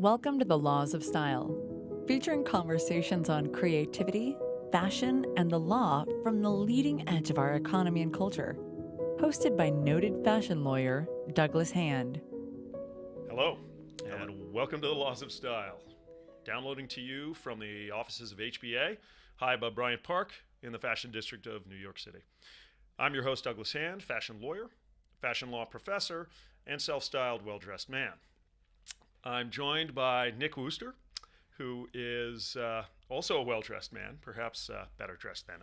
Welcome to the Laws of Style, featuring conversations on creativity, fashion, and the law from the leading edge of our economy and culture. Hosted by noted fashion lawyer Douglas Hand. Hello, and welcome to the Laws of Style. Downloading to you from the offices of HBA, high above Bryant Park in the Fashion District of New York City. I'm your host, Douglas Hand, fashion lawyer, fashion law professor, and self-styled, well-dressed man. I'm joined by Nick Wooster, who is also a well-dressed man, perhaps better dressed than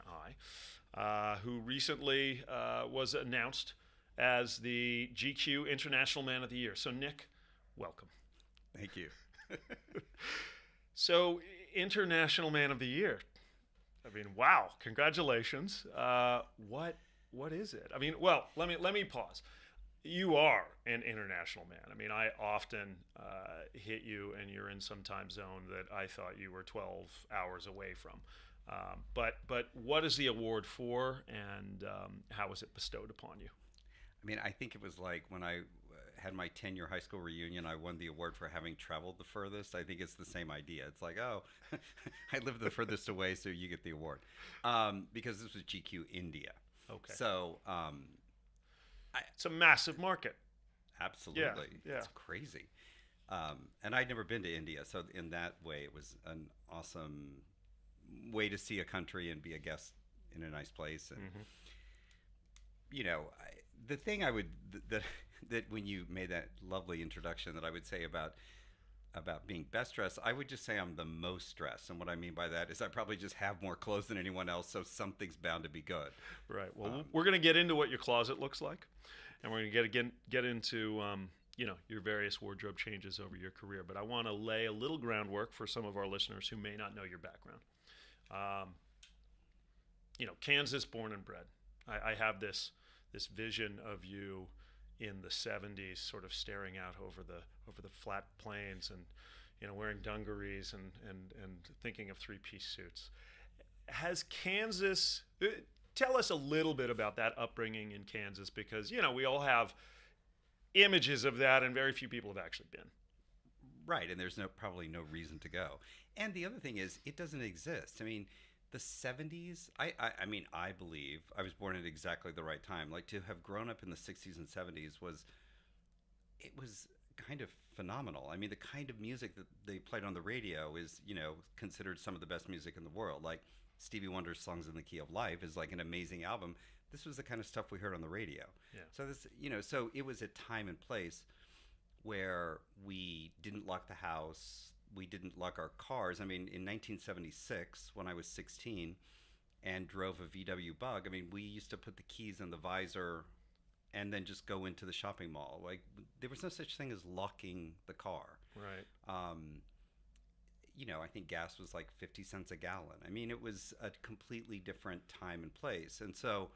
I, who recently was announced as the GQ International Man of the Year. So, Nick, welcome. Thank you. So, International Man of the Year. I mean, wow! Congratulations. What is it? I mean, well, let me pause. You are an international man. I mean, I often hit you, and you're in some time zone that I thought you were 12 hours away from. But what is the award for, and how was it bestowed upon you? I mean, I think it was like when I had my 10-year high school reunion, I won the award for having traveled the furthest. I think it's the same idea. It's like, oh, I lived the furthest away, so you get the award. Because this was GQ India. Okay. So it's a massive market. Absolutely. Yeah. It's crazy. And I'd never been to India. So in that way, it was an awesome way to see a country and be a guest in a nice place. And, you know, the thing I would, that when you made that lovely introduction that I would say about being best dressed, I would just say I'm the most dressed. And what I mean by that is I probably just have more clothes than anyone else, so something's bound to be good. Right. Well, we're going to get into what your closet looks like, and we're going to get into your various wardrobe changes over your career. But I want to lay a little groundwork for some of our listeners who may not know your background. Kansas born and bred. I have this vision of you in the 70s, sort of staring out over the flat plains and wearing dungarees and thinking of three-piece suits. Has Kansas, tell us a little bit about that upbringing in Kansas, because we all have images of that and very few people have actually been. Right, and there's probably no reason to go. And the other thing is, it doesn't exist. I mean, the 70s, I believe I was born at exactly the right time. Like, to have grown up in the 60s and 70s was kind of phenomenal. I mean, the kind of music that they played on the radio is, considered some of the best music in the world. Like Stevie Wonder's Songs in the Key of Life is like an amazing album. This was the kind of stuff we heard on the radio. Yeah. So so it was a time and place where we didn't lock the house. We didn't lock our cars. I mean, in 1976, when I was 16 and drove a VW Bug, I mean, we used to put the keys in the visor and then just go into the shopping mall. Like, there was no such thing as locking the car. Right. I think gas was like 50 cents a gallon. I mean, it was a completely different time and place. And so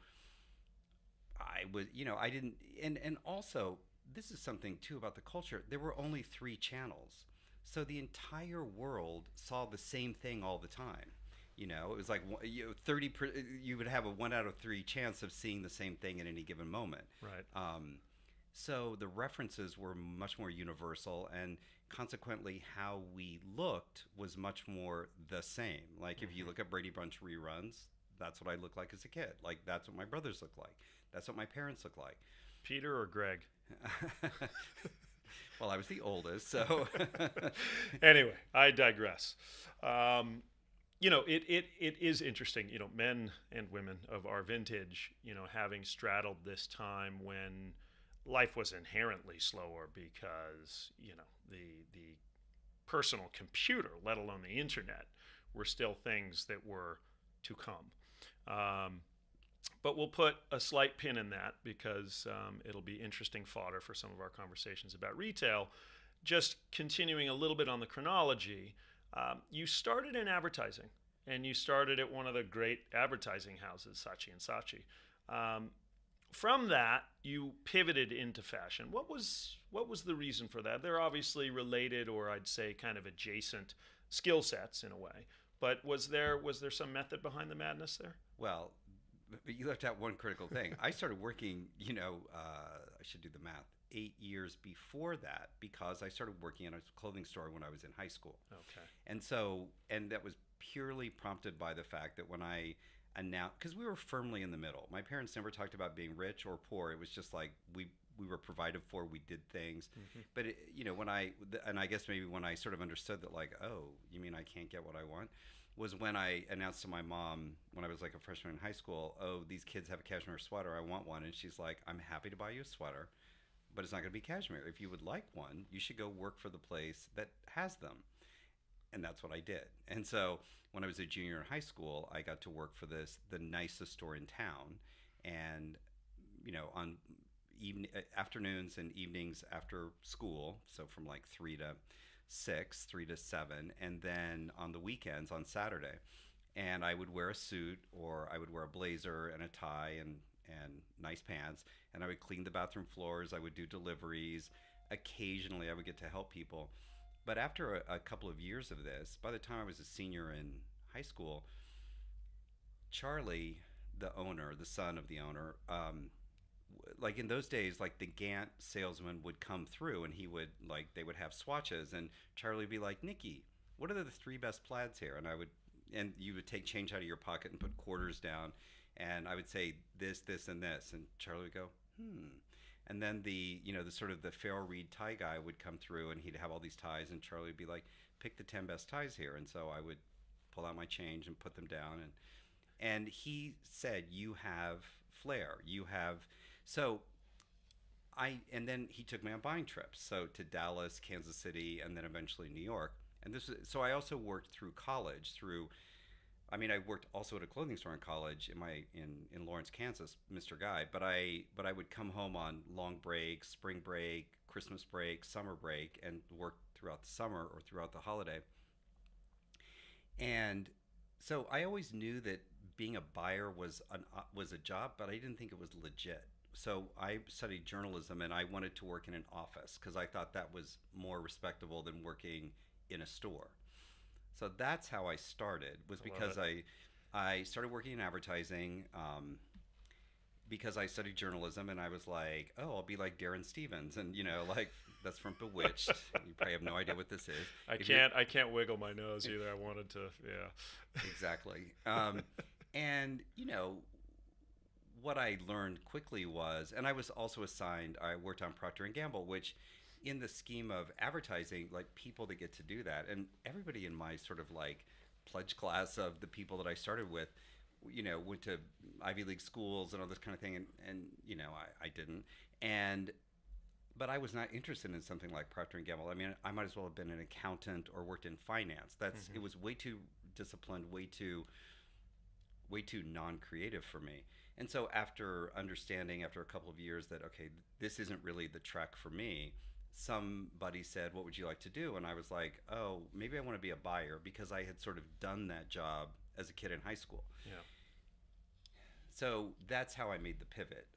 I was, I didn't, and also, this is something too about the culture. There were only 3 channels. So the entire world saw the same thing all the time. It was like 30. You would have a 1 out of 3 chance of seeing the same thing at any given moment. Right. So the references were much more universal, and consequently, how we looked was much more the same. Like, if you look at Brady Bunch reruns, that's what I looked like as a kid. Like, that's what my brothers look like. That's what my parents look like. Peter or Greg? Well, I was the oldest, so. Anyway, I digress. It is interesting, men and women of our vintage, having straddled this time when life was inherently slower because, the personal computer, let alone the internet, were still things that were to come. But we'll put a slight pin in that because it'll be interesting fodder for some of our conversations about retail. Just continuing a little bit on the chronology, you started in advertising, and you started at one of the great advertising houses, Saatchi & Saatchi. From that, you pivoted into fashion. What was the reason for that? They're obviously related, or I'd say kind of adjacent skill sets in a way. But was there some method behind the madness there? Well, but you left out one critical thing. I started working, I should do the math, 8 years before that because I started working in a clothing store when I was in high school. Okay. And that was purely prompted by the fact that when I announced, because we were firmly in the middle. My parents never talked about being rich or poor. It was just like we were provided for, we did things. But and I guess maybe when I sort of understood that, like, oh, you mean I can't get what I want, was when I announced to my mom when I was like a freshman in high school, oh, these kids have a cashmere sweater, I want one. And she's like, I'm happy to buy you a sweater, but it's not going to be cashmere. If you would like one, you should go work for the place that has them. And that's what I did. And so when I was a junior in high school, I got to work for the nicest store in town. And, on afternoons and evenings after school, so from like 3 to 6, 3 to 7, and then on the weekends on Saturday. And I would wear a suit, or I would wear a blazer and a tie and nice pants, and I would clean the bathroom floors, I would do deliveries. Occasionally I would get to help people. But after a couple of years of this, by the time I was a senior in high school, Charlie, the owner, the son of the owner, like in those days, like the Gant salesman would come through and they would have swatches, and Charlie would be like, Nikki, what are the 3 best plaids here? And you would take change out of your pocket and put quarters down, and I would say this, this, and this, and Charlie would go, And then the sort of the Farrell Reed tie guy would come through, and he'd have all these ties, and Charlie would be like, pick the 10 best ties here. And so I would pull out my change and put them down, and he said, you have flair, and then he took me on buying trips, so to Dallas, Kansas City, and then eventually New York. And so I also worked through college. I worked also at a clothing store in college in Lawrence, Kansas, Mr. Guy. But I would come home on long break, spring break, Christmas break, summer break, and work throughout the summer or throughout the holiday. And so I always knew that being a buyer was a job, but I didn't think it was legit. So I studied journalism, and I wanted to work in an office because I thought that was more respectable than working in a store. So that's how I started, was because I started working in advertising because I studied journalism, and I was like, oh, I'll be like Darren Stevens, and like that's from Bewitched. You probably have no idea what this is. I can't wiggle my nose either. I wanted to, yeah. Exactly. And what I learned quickly was, and I was also assigned, I worked on Procter & Gamble, which in the scheme of advertising, like people that get to do that, and everybody in my sort of like pledge class of the people that I started with, went to Ivy League schools and all this kind of thing, and I didn't, but I was not interested in something like Procter & Gamble. I might as well have been an accountant or worked in finance. It was way too disciplined, way too non-creative for me. And so after a couple of years that, okay, this isn't really the track for me, somebody said, what would you like to do? And I was like, oh, maybe I want to be a buyer, because I had sort of done that job as a kid in high school. Yeah. So that's how I made the pivot.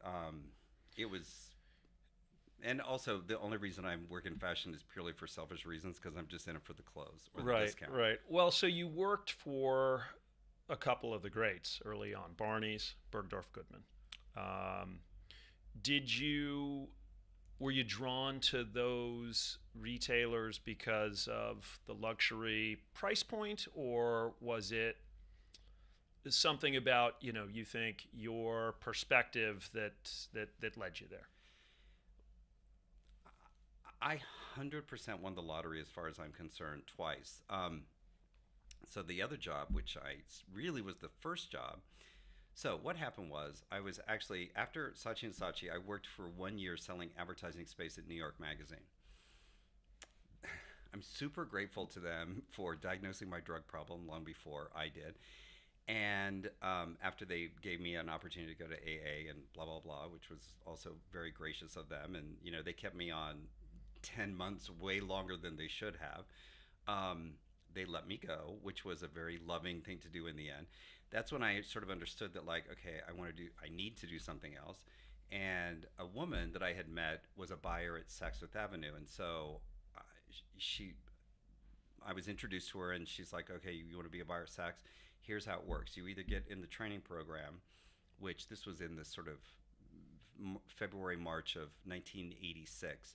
And also the only reason I'm working in fashion is purely for selfish reasons, because I'm just in it for the clothes or the discount. Right. Well, so you worked for a couple of the greats early on, Barneys, Bergdorf, Goodman. Were you drawn to those retailers because of the luxury price point, or was it something about, you think your perspective that led you there? I 100% won the lottery as far as I'm concerned twice. So the other job, which really was the first job. So what happened was, I was actually, after Saatchi & Saatchi, I worked for 1 year selling advertising space at New York Magazine. I'm super grateful to them for diagnosing my drug problem long before I did. And after they gave me an opportunity to go to AA and blah, blah, blah, which was also very gracious of them. And, they kept me on 10 months, way longer than they should have. They let me go, which was a very loving thing to do in the end. That's when I sort of understood that, like, okay, I need to do something else. And a woman that I had met was a buyer at Saks Fifth Avenue. And so I was introduced to her, and she's like, okay, you want to be a buyer at Saks? Here's how it works. You either get in the training program, which this was in the sort of February, March of 1986.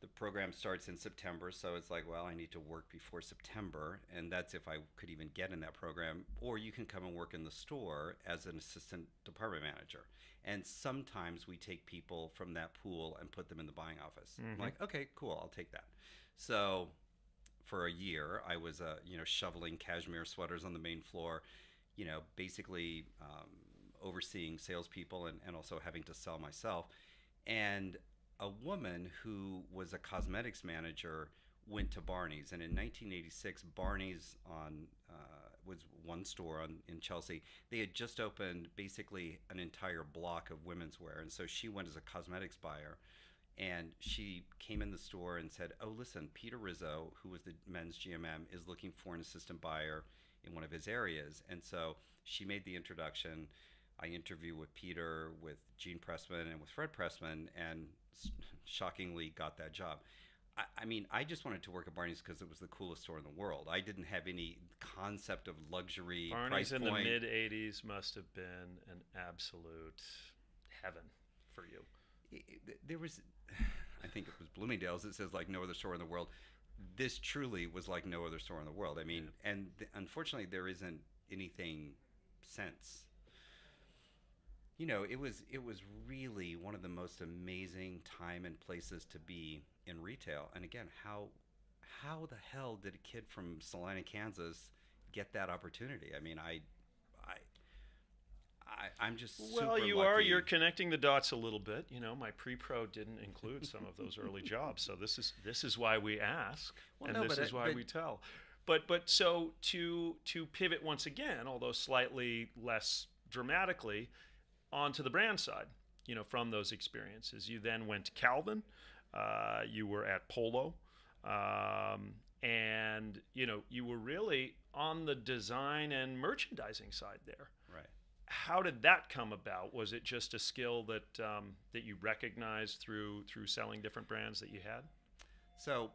The program starts in September, so it's like, well, I need to work before September, and that's if I could even get in that program. Or you can come and work in the store as an assistant department manager. And sometimes we take people from that pool and put them in the buying office. I'm like, okay, cool, I'll take that. So for a year, I was, shoveling cashmere sweaters on the main floor, basically overseeing salespeople and also having to sell myself. And a woman who was a cosmetics manager went to Barneys, and in 1986, Barneys was one store in Chelsea. They had just opened basically an entire block of women's wear, and so she went as a cosmetics buyer, and she came in the store and said, "Oh, listen, Peter Rizzo, who was the men's GMM, is looking for an assistant buyer in one of his areas," and so she made the introduction. I interviewed with Peter, with Gene Pressman, and with Fred Pressman, and shockingly got that job. I just wanted to work at Barneys because it was the coolest store in the world. I didn't have any concept of luxury. Barneys price in point. the mid '80s must have been an absolute heaven for you. There was, I think it was Bloomingdale's. It says like no other store in the world. This truly was like no other store in the world. I mean, and unfortunately, there isn't anything since. It was really one of the most amazing time and places to be in retail. And again, how the hell did a kid from Salina, Kansas, get that opportunity? I mean, I'm just super lucky. You're connecting the dots a little bit. My pre-pro didn't include some of those early jobs, so this is why we ask, this is why we tell. But so to pivot once again, although slightly less dramatically, onto the brand side, from those experiences. You then went to Calvin, you were at Polo, and, you were really on the design and merchandising side there. Right. How did that come about? Was it just a skill that you recognized through selling different brands that you had? So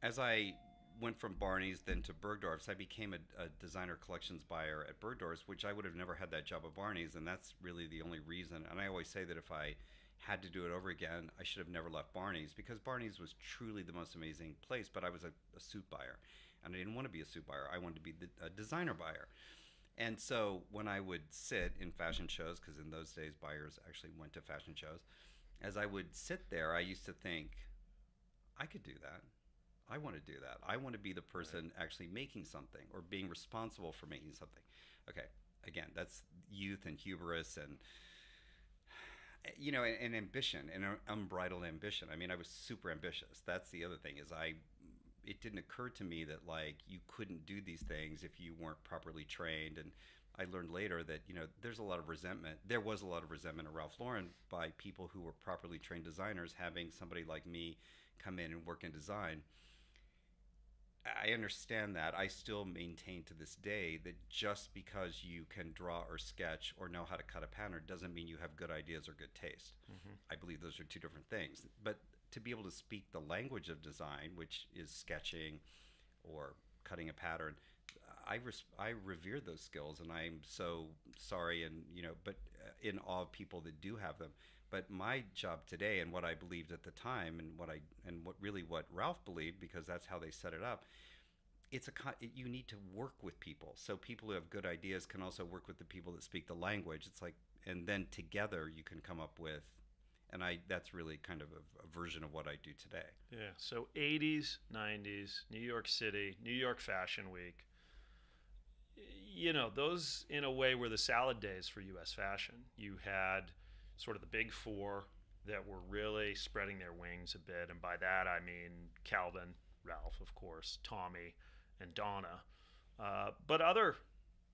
as I went from Barneys then to Bergdorf's, I became a designer collections buyer at Bergdorf's, which I would have never had that job at Barneys, and that's really the only reason. And I always say that if I had to do it over again, I should have never left Barneys, because Barneys was truly the most amazing place, but I was a suit buyer, and I didn't want to be a suit buyer. I wanted to be a designer buyer. And so when I would sit in fashion shows, because in those days buyers actually went to fashion shows, as I would sit there, I used to think, I could do that. I want to do that. I want to be the person actually making something or being responsible for making something. Okay, again, that's youth and hubris and, and ambition and unbridled ambition. I mean, I was super ambitious. That's the other thing is it didn't occur to me that like you couldn't do these things if you weren't properly trained. And I learned later that, there's a lot of resentment. There was a lot of resentment at Ralph Lauren by people who were properly trained designers having somebody like me come in and work in design. I understand that. I still maintain to this day that just because you can draw or sketch or know how to cut a pattern doesn't mean you have good ideas or good taste. Mm-hmm. I believe those are two different things. But to be able to speak the language of design, which is sketching or cutting a pattern, I revere those skills, and I'm so sorry and but in awe of people that do have them. But my job today, and what I believed at the time, and what Ralph believed, because that's how they set it up, you need to work with people. So people who have good ideas can also work with the people that speak the language. It's like, and then together you can come up with, and that's really kind of a version of what I do today. Yeah. So 80s, 90s, New York City, New York Fashion Week. Those in a way were the salad days for U.S. fashion. You had sort of the big four that were really spreading their wings a bit, and by that I mean Calvin, Ralph, of course, Tommy, and Donna, but other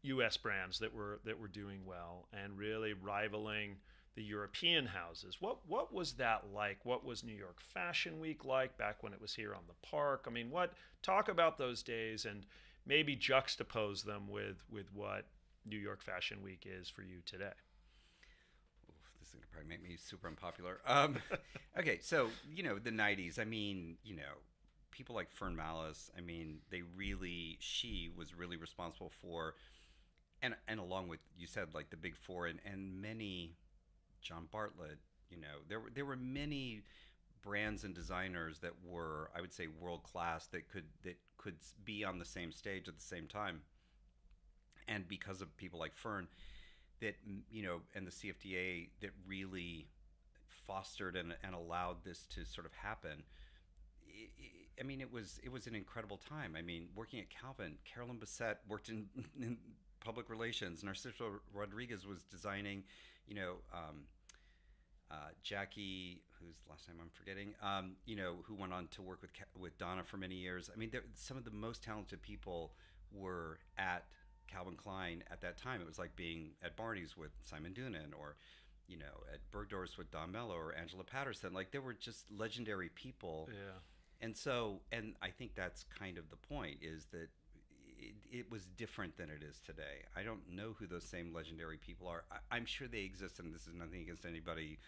U.S. brands that were doing well and really rivaling the European houses. What was that like? What was New York Fashion Week like back when it was here on the Park? I mean, talk about those days and maybe juxtapose them with what New York Fashion Week is for you today. This is going to probably make me super unpopular. Okay, so, the 90s, I mean, people like Fern Malice, I mean, she was really responsible for, and along with, you said, like the big four, and many, John Bartlett, There were many brands and designers that were, I would say, world class, that could be on the same stage at the same time. And because of people like Fern, that and the CFDA, that really fostered and allowed this to sort of happen. It was an incredible time. I mean, working at Calvin, Carolyn Bessette worked in public relations. Narciso Rodriguez was designing, Jackie, whose last name I'm forgetting, who went on to work with Donna for many years. I mean, some of the most talented people were at Calvin Klein at that time. It was like being at Barneys with Simon Doonan, or at Bergdorf's with Don Mello or Angela Patterson. Like, there were just legendary people. Yeah. And I think that's kind of the point, is that it was different than it is today. I don't know who those same legendary people are. I'm sure they exist, and this is nothing against anybody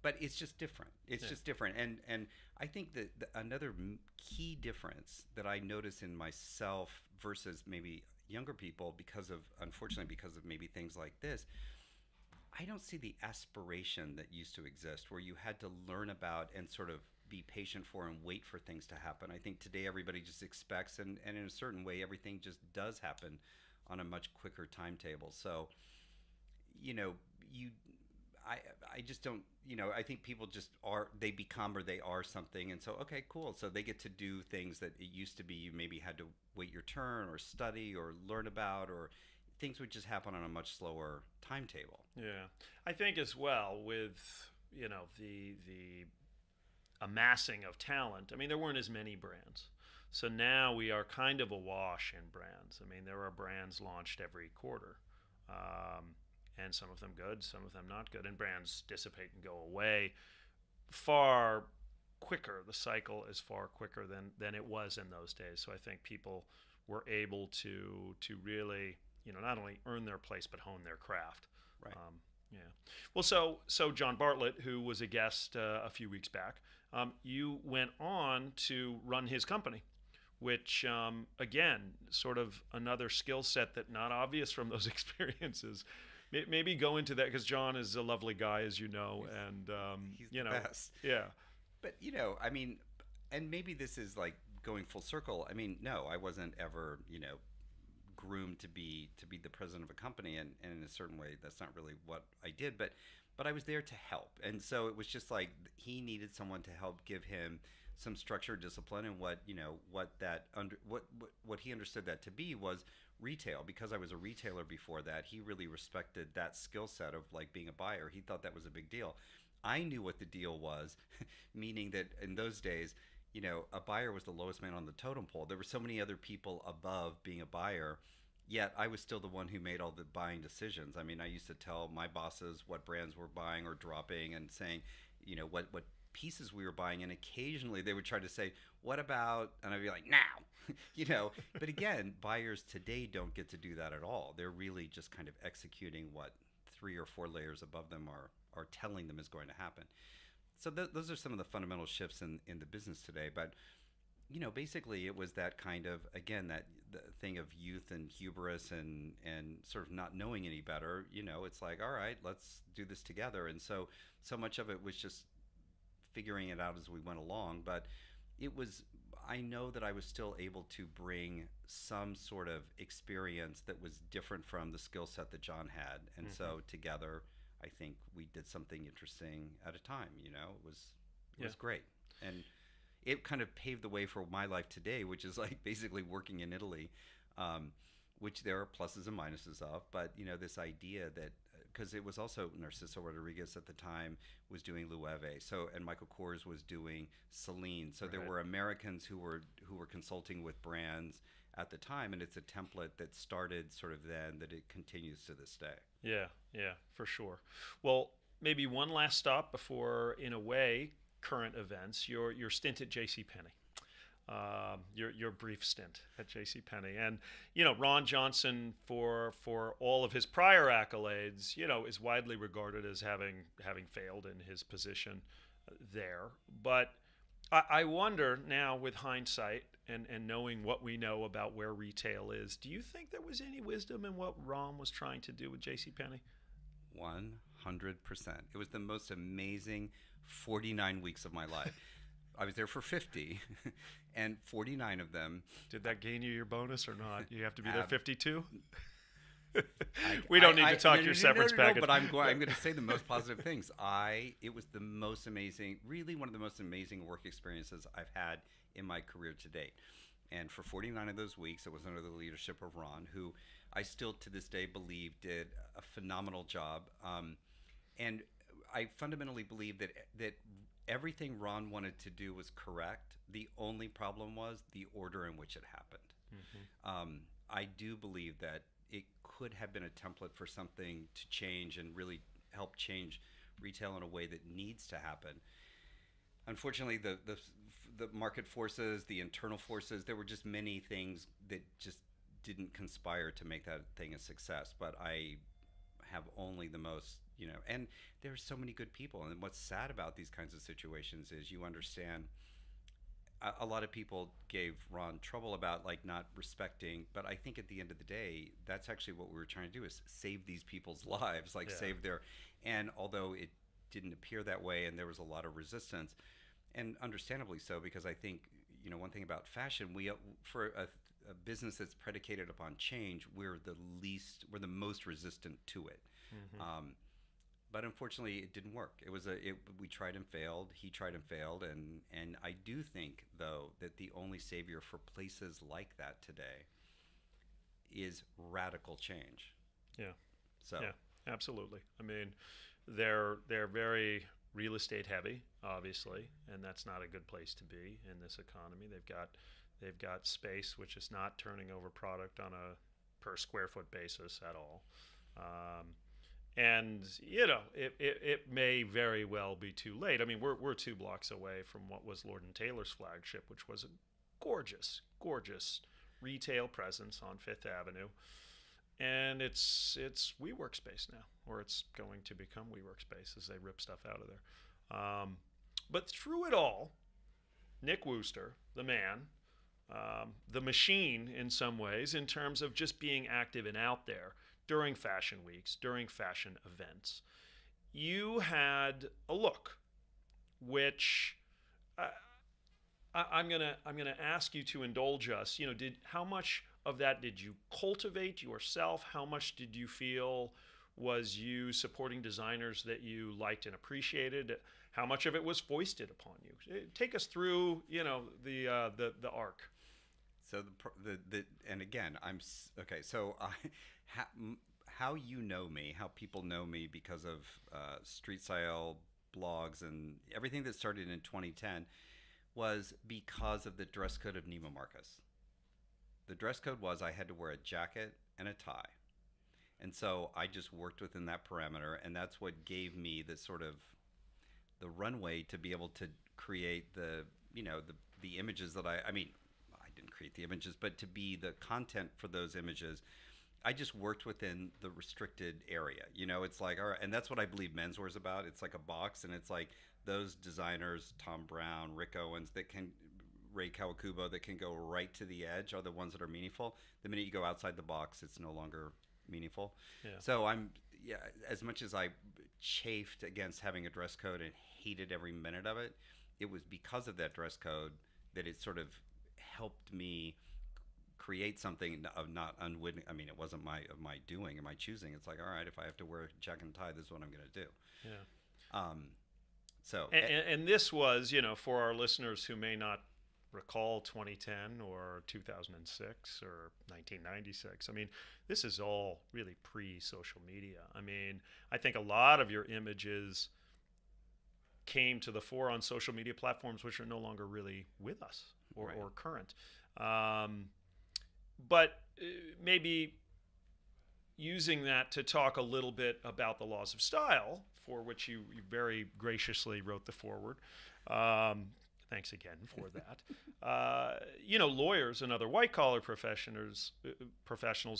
but it's just different. It's just different. And I think that another key difference that I notice in myself versus maybe younger people, unfortunately because of maybe things like this, I don't see the aspiration that used to exist, where you had to learn about and sort of be patient for and wait for things to happen. I think today everybody just expects, and in a certain way, everything just does happen on a much quicker timetable. So, I just don't, I think people just they become, or they are something. And so, okay, cool. So they get to do things that it used to be you maybe had to wait your turn or study or learn about, or things would just happen on a much slower timetable. Yeah. I think as well with, the amassing of talent. I mean, there weren't as many brands. So now we are kind of awash in brands. I mean, there are brands launched every quarter. And some of them good, some of them not good. And brands dissipate and go away far quicker. The cycle is far quicker than it was in those days. So I think people were able to really, not only earn their place, but hone their craft. Right. Yeah. Well, so John Bartlett, who was a guest a few weeks back, you went on to run his company, which, again, sort of another skill set that not obvious from those experiences. Maybe go into that, because John is a lovely guy, as you know, and he's the best. Yeah. But I mean, and maybe this is like going full circle. I mean, no, I wasn't ever groomed to be the president of a company, and in a certain way, that's not really what I did. But I was there to help, and so it was just like he needed someone to help give him some structure, discipline, and what he understood that to be was retail. Because I was a retailer before that, he really respected that skill set of like being a buyer. He thought that was a big deal. I knew what the deal was, meaning that in those days, a buyer was the lowest man on the totem pole. There were so many other people above being a buyer, yet I was still the one who made all the buying decisions. I mean, I used to tell my bosses what brands were buying or dropping, and saying, what pieces we were buying, and occasionally they would try to say, what about, and I'd be like, now, but again, buyers today don't get to do that at all. They're really just kind of executing what 3 or 4 layers above them are telling them is going to happen. So those are some of the fundamental shifts in the business today. But basically it was that kind of, again, that the thing of youth and hubris and sort of not knowing any better. It's like, all right, let's do this together. And so much of it was just figuring it out as we went along. But I know that I was still able to bring some sort of experience that was different from the skill set that John had. And so together, I think we did something interesting at a time. It was great. And it kind of paved the way for my life today, which is like basically working in Italy, which there are pluses and minuses of. But, this idea that, because it was also Narciso Rodriguez at the time was doing Loewe, and Michael Kors was doing Celine. So there were Americans who were consulting with brands at the time, and it's a template that started sort of then, that it continues to this day. Yeah, for sure. Well, maybe one last stop before, in a way, current events. Your stint at JCPenney. Your brief stint at JCPenney. And, Ron Johnson, for all of his prior accolades, is widely regarded as having failed in his position there. But I wonder now, with hindsight and knowing what we know about where retail is, do you think there was any wisdom in what Ron was trying to do with JCPenney? It was the most amazing 49 weeks of my life. I was there for 50, and 49 of them. Did that gain you your bonus or not? You have to be there 52? We don't need to talk your severance package. But I'm going to say the most positive things. It was the most amazing, really one of the most amazing work experiences I've had in my career to date. And for 49 of those weeks, it was under the leadership of Ron, who I still to this day believe did a phenomenal job. And I fundamentally believe that everything Ron wanted to do was correct. The only problem was the order in which it happened. Mm-hmm. I do believe that it could have been a template for something to change and really help change retail in a way that needs to happen. Unfortunately, the market forces, the internal forces, there were just many things that just didn't conspire to make that thing a success. But I have only the most, and there's so many good people. And what's sad about these kinds of situations is you understand a lot of people gave Ron trouble about not respecting, but I think at the end of the day, that's actually what we were trying to do, is save these people's lives, save their, and although it didn't appear that way and there was a lot of resistance, and understandably so, because I think, one thing about fashion, for a business that's predicated upon change, we're the most resistant to it. Mm-hmm. But unfortunately, it didn't work. We tried and failed. He tried and failed, and I do think, though, that the only savior for places like that today is radical change. Yeah. So. Yeah, absolutely. I mean, they're very real estate heavy, obviously, and that's not a good place to be in this economy. They've got space which is not turning over product on a per square foot basis at all. And it may very well be too late. I mean, we're 2 blocks away from what was Lord & Taylor's flagship, which was a gorgeous retail presence on Fifth Avenue, and it's WeWork space now, or it's going to become WeWork space as they rip stuff out of there. But through it all, Nick Wooster, the man, the machine in some ways, in terms of just being active and out there during fashion weeks, during fashion events, you had a look which I'm gonna ask you to indulge us. How much of that did you cultivate yourself? How much did you feel was you supporting designers that you liked and appreciated? How much of it was foisted upon you? Take us through, the arc. So and again, okay. So how me, how people know me because of street style blogs and everything that started in 2010 was because of the dress code of Neiman Marcus. The dress code was I had to wear a jacket and a tie. And so I just worked within that parameter, and that's what gave me the sort of the runway to be able to create the images that I didn't create the images, but to be the content for those images. I just worked within the restricted area. It's like, all right, and that's what I believe menswear is about. It's like a box, and it's like those designers, Tom Brown, Rick Owens, Ray Kawakubo, that can go right to the edge are the ones that are meaningful. The minute you go outside the box, it's no longer meaningful. Yeah. So as much as I chafed against having a dress code and hated every minute of it, it was because of that dress code that it sort of helped me create something of not unwitting. I mean, it wasn't my doing and my choosing. It's like, all right, if I have to wear a jacket and tie, this is what I'm going to do. Yeah. So. And this was, for our listeners who may not recall 2010 or 2006 or 1996. I mean, this is all really pre-social media. I mean, I think a lot of your images came to the fore on social media platforms which are no longer really with us or current. But maybe using that to talk a little bit about the laws of style, for which you very graciously wrote the foreword. Thanks again for that. Lawyers and other white-collar professionals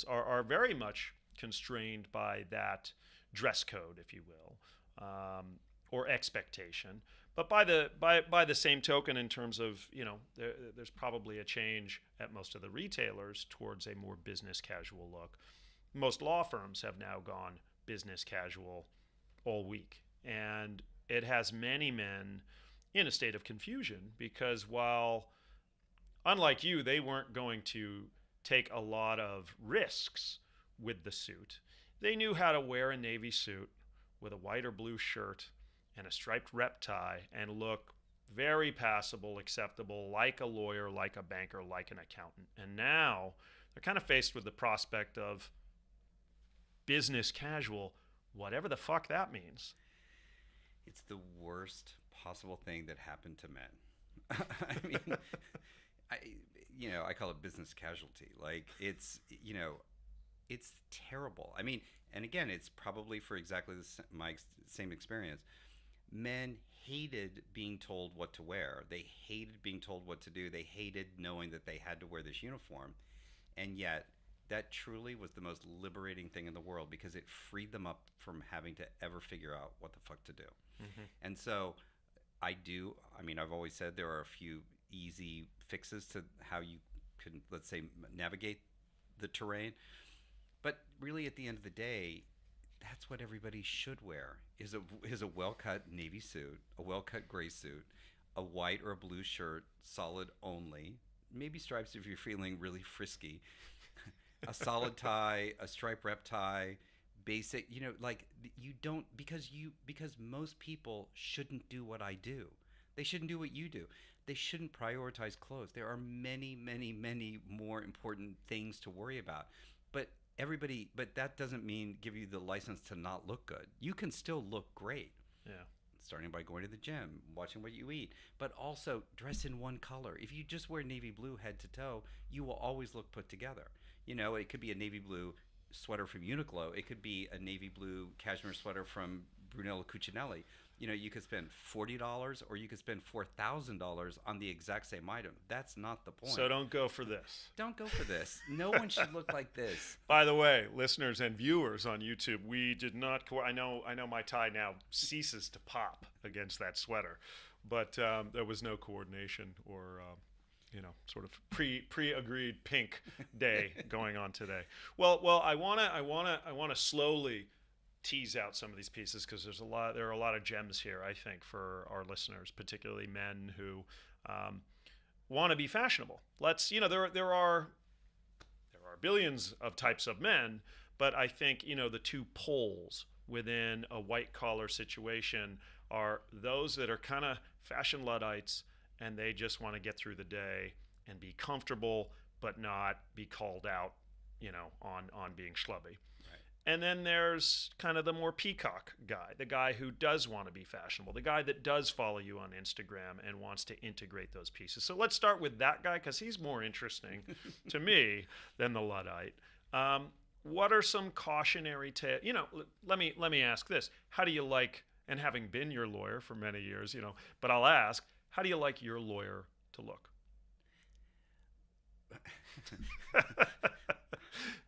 are very much constrained by that dress code, if you will, or expectation. But by the same token, in terms of, there's probably a change at most of the retailers towards a more business casual look. Most law firms have now gone business casual all week. And it has many men in a state of confusion because while, unlike you, they weren't going to take a lot of risks with the suit, they knew how to wear a navy suit with a white or blue shirt and a striped rep tie and look very passable, acceptable, like a lawyer, like a banker, like an accountant. And now they're kind of faced with the prospect of business casual, whatever the fuck that means. It's the worst possible thing that happened to men. I mean, I call it business casualty. Like, it's terrible. I mean, and again, it's probably for exactly my same experience. Men hated being told what to wear. They hated being told what to do. They hated knowing that they had to wear this uniform. And yet, that truly was the most liberating thing in the world because it freed them up from having to ever figure out what the fuck to do. Mm-hmm. And so I've always said there are a few easy fixes to how you can, let's say, navigate the terrain. But really, at the end of the day, that's what everybody should wear, is a well-cut navy suit, a well-cut gray suit, a white or a blue shirt, solid only, maybe stripes if you're feeling really frisky, a solid tie, a stripe rep tie, basic, because most people shouldn't do what I do. They shouldn't do what you do. They shouldn't prioritize clothes. There are many, many, many more important things to worry about. But that doesn't mean give you the license to not look good. You can still look great. Yeah. Starting by going to the gym, watching what you eat, but also dress in one color. If you just wear navy blue head to toe, you will always look put together. It could be a navy blue sweater from Uniqlo. It could be a navy blue cashmere sweater from Brunello Cucinelli. You could spend $40 or you could spend $4,000 on the exact same item. That's not the point. So don't go for this. Don't go for this. No one should look like this. By the way, listeners and viewers on YouTube, we did not. I know my tie now ceases to pop against that sweater, but there was no coordination or sort of pre-agreed pink day going on today. Well, I wanna slowly tease out some of these pieces because there are a lot of gems here, I think, for our listeners, particularly men who want to be fashionable. There are billions of types of men, but I think the two poles within a white collar situation are those that are kind of fashion Luddites and they just want to get through the day and be comfortable but not be called out on being schlubby. And then there's kind of the more peacock guy, the guy who does want to be fashionable, the guy that does follow you on Instagram and wants to integrate those pieces. So let's start with that guy because he's more interesting to me than the Luddite. What are some cautionary tales? Let me ask this. How do you like, and having been your lawyer for many years, but I'll ask, how do you like your lawyer to look?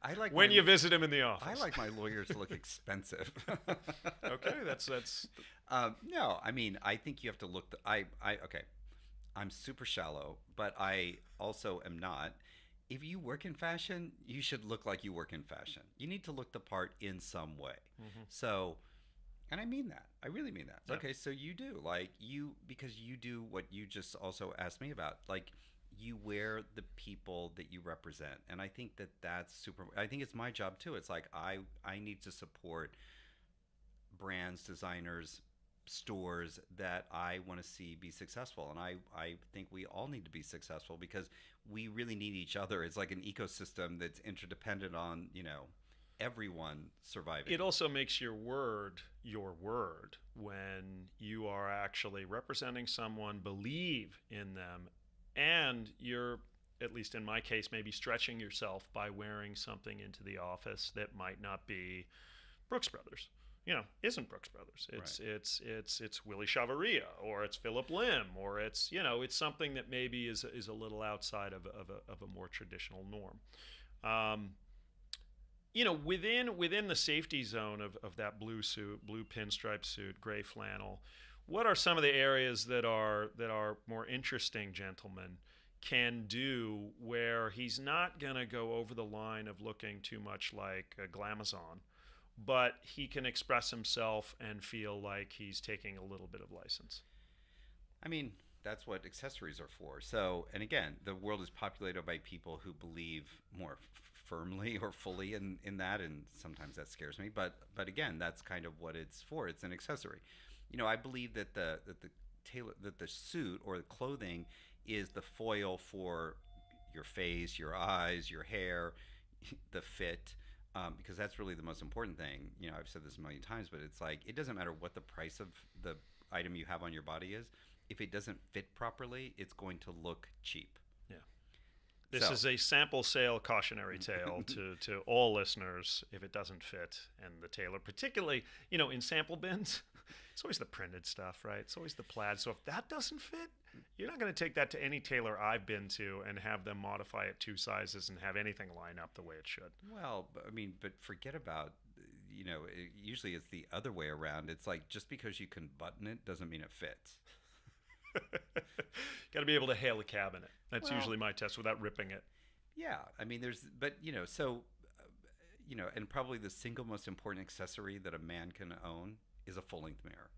I like when you visit him in the office. I like my lawyers to look expensive. Okay, that's. No, I mean, I think you have to look. Okay, I'm super shallow, but I also am not. If you work in fashion, you should look like you work in fashion. You need to look the part in some way. Mm-hmm. So, and I mean that. I really mean that. Yeah. Okay, so you do because you do what you just also asked me about, like. You wear the people that you represent, and I think that's super. I think it's my job too. It's like I need to support brands, designers, stores that I want to see be successful, and I think we all need to be successful because we really need each other. It's like an ecosystem that's interdependent on everyone surviving. It also makes your word when you are actually representing someone, believe in them. And you're, at least in my case, maybe stretching yourself by wearing something into the office that might not be Brooks Brothers. Isn't Brooks Brothers. It's Willie Chavaria or it's Philip Lim or it's something that maybe is a little outside of a more traditional norm. Within the safety zone of that blue suit, blue pinstripe suit, gray flannel. What are some of the areas that are more interesting, gentlemen, can do where he's not going to go over the line of looking too much like a glamazon but he can express himself and feel like he's taking a little bit of license. I mean, that's what accessories are for. So, and again, the world is populated by people who believe more firmly or fully in that, and sometimes that scares me. But again, that's kind of what it's for. It's an accessory. I believe that the suit or the clothing is the foil for your face, your eyes, your hair, the fit. Because that's really the most important thing. I've said this a million times, but it's like, it doesn't matter what the price of the item you have on your body is. If it doesn't fit properly, it's going to look cheap. Yeah. This is a sample sale cautionary tale to all listeners if it doesn't fit. And the tailor, particularly, in sample bins, it's always the printed stuff, right? It's always the plaid. So if that doesn't fit, you're not going to take that to any tailor I've been to and have them modify it 2 sizes and have anything line up the way it should. Well, but forget about, usually it's the other way around. It's like, just because you can button it doesn't mean it fits. Got to be able to hail a cab in it. That's usually my test without ripping it. Yeah. And probably the single most important accessory that a man can own is a full-length mirror.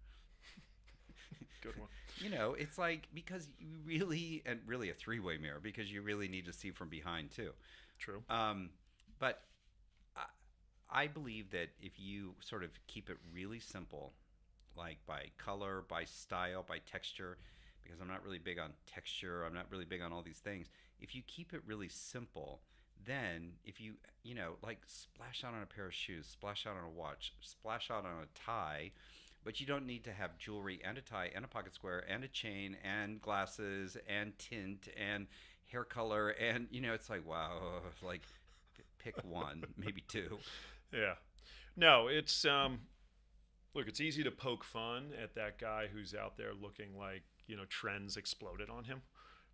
Good one. It's like, because you really, and really a 3-way mirror, because you really need to see from behind too. True. But I believe that if you sort of keep it really simple, like by color, by style, by texture, because I'm not really big on texture, I'm not really big on all these things. If you keep it really simple, then if you, like splash out on a pair of shoes, splash out on a watch, splash out on a tie, but you don't need to have jewelry and a tie and a pocket square and a chain and glasses and tint and hair color. And, it's like, wow, like pick one, maybe 2. Yeah. No, it's, look, it's easy to poke fun at that guy who's out there looking like, trends exploded on him,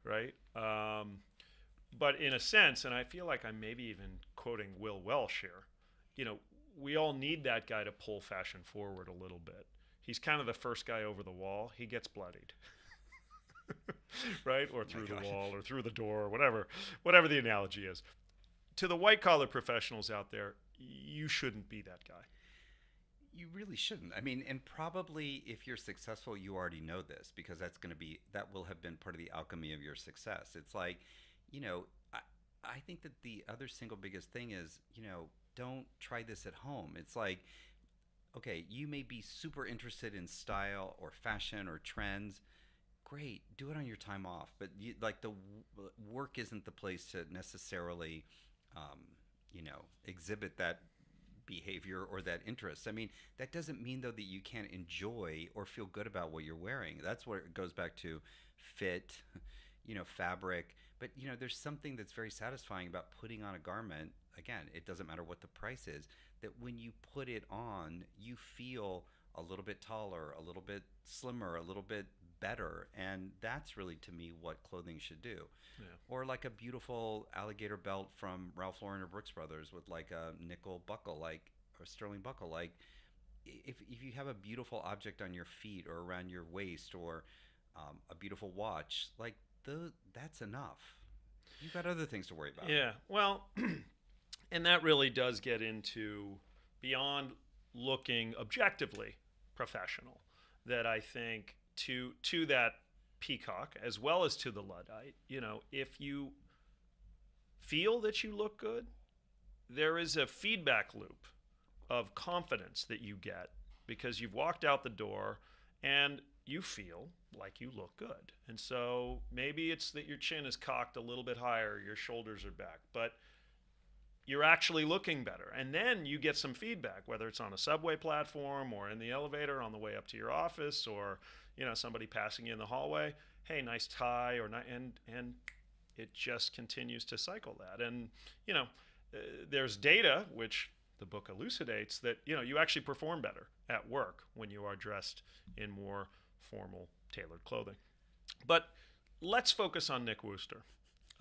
right? But in a sense, and I feel like I'm maybe even quoting Will Welsh here, we all need that guy to pull fashion forward a little bit. He's kind of the first guy over the wall. He gets bloodied, right? Or through the wall or through the door, or whatever the analogy is. To the white-collar professionals out there, you shouldn't be that guy. You really shouldn't. I mean, and probably if you're successful, you already know this, because that will have been part of the alchemy of your success. It's like, I think that the other single biggest thing is, don't try this at home. It's like, okay, you may be super interested in style or fashion or trends. Great, do it on your time off. But the work isn't the place to necessarily, exhibit that behavior or that interest. I mean, that doesn't mean though that you can't enjoy or feel good about what you're wearing. That's where it goes back to fit, fabric. But there's something that's very satisfying about putting on a garment. Again, it doesn't matter what the price is, that when you put it on, you feel a little bit taller, a little bit slimmer, a little bit better. And that's really, to me, what clothing should do. Yeah. Or like a beautiful alligator belt from Ralph Lauren or Brooks Brothers with like a nickel buckle, or sterling buckle. Like, if you have a beautiful object on your feet or around your waist, or a beautiful watch, like that's enough. You've got other things to worry about. Yeah, well, and that really does get into beyond looking objectively professional, that I think to that peacock as well as to the Luddite, if you feel that you look good, there is a feedback loop of confidence that you get because you've walked out the door and you feel like you look good. And so maybe it's that your chin is cocked a little bit higher, your shoulders are back, but you're actually looking better. And then you get some feedback, whether it's on a subway platform or in the elevator on the way up to your office, or somebody passing you in the hallway. Hey, nice tie, and it just continues to cycle that. And there's data which the book elucidates that you actually perform better at work when you are dressed in more formal, tailored clothing. But let's focus on Nick Wooster.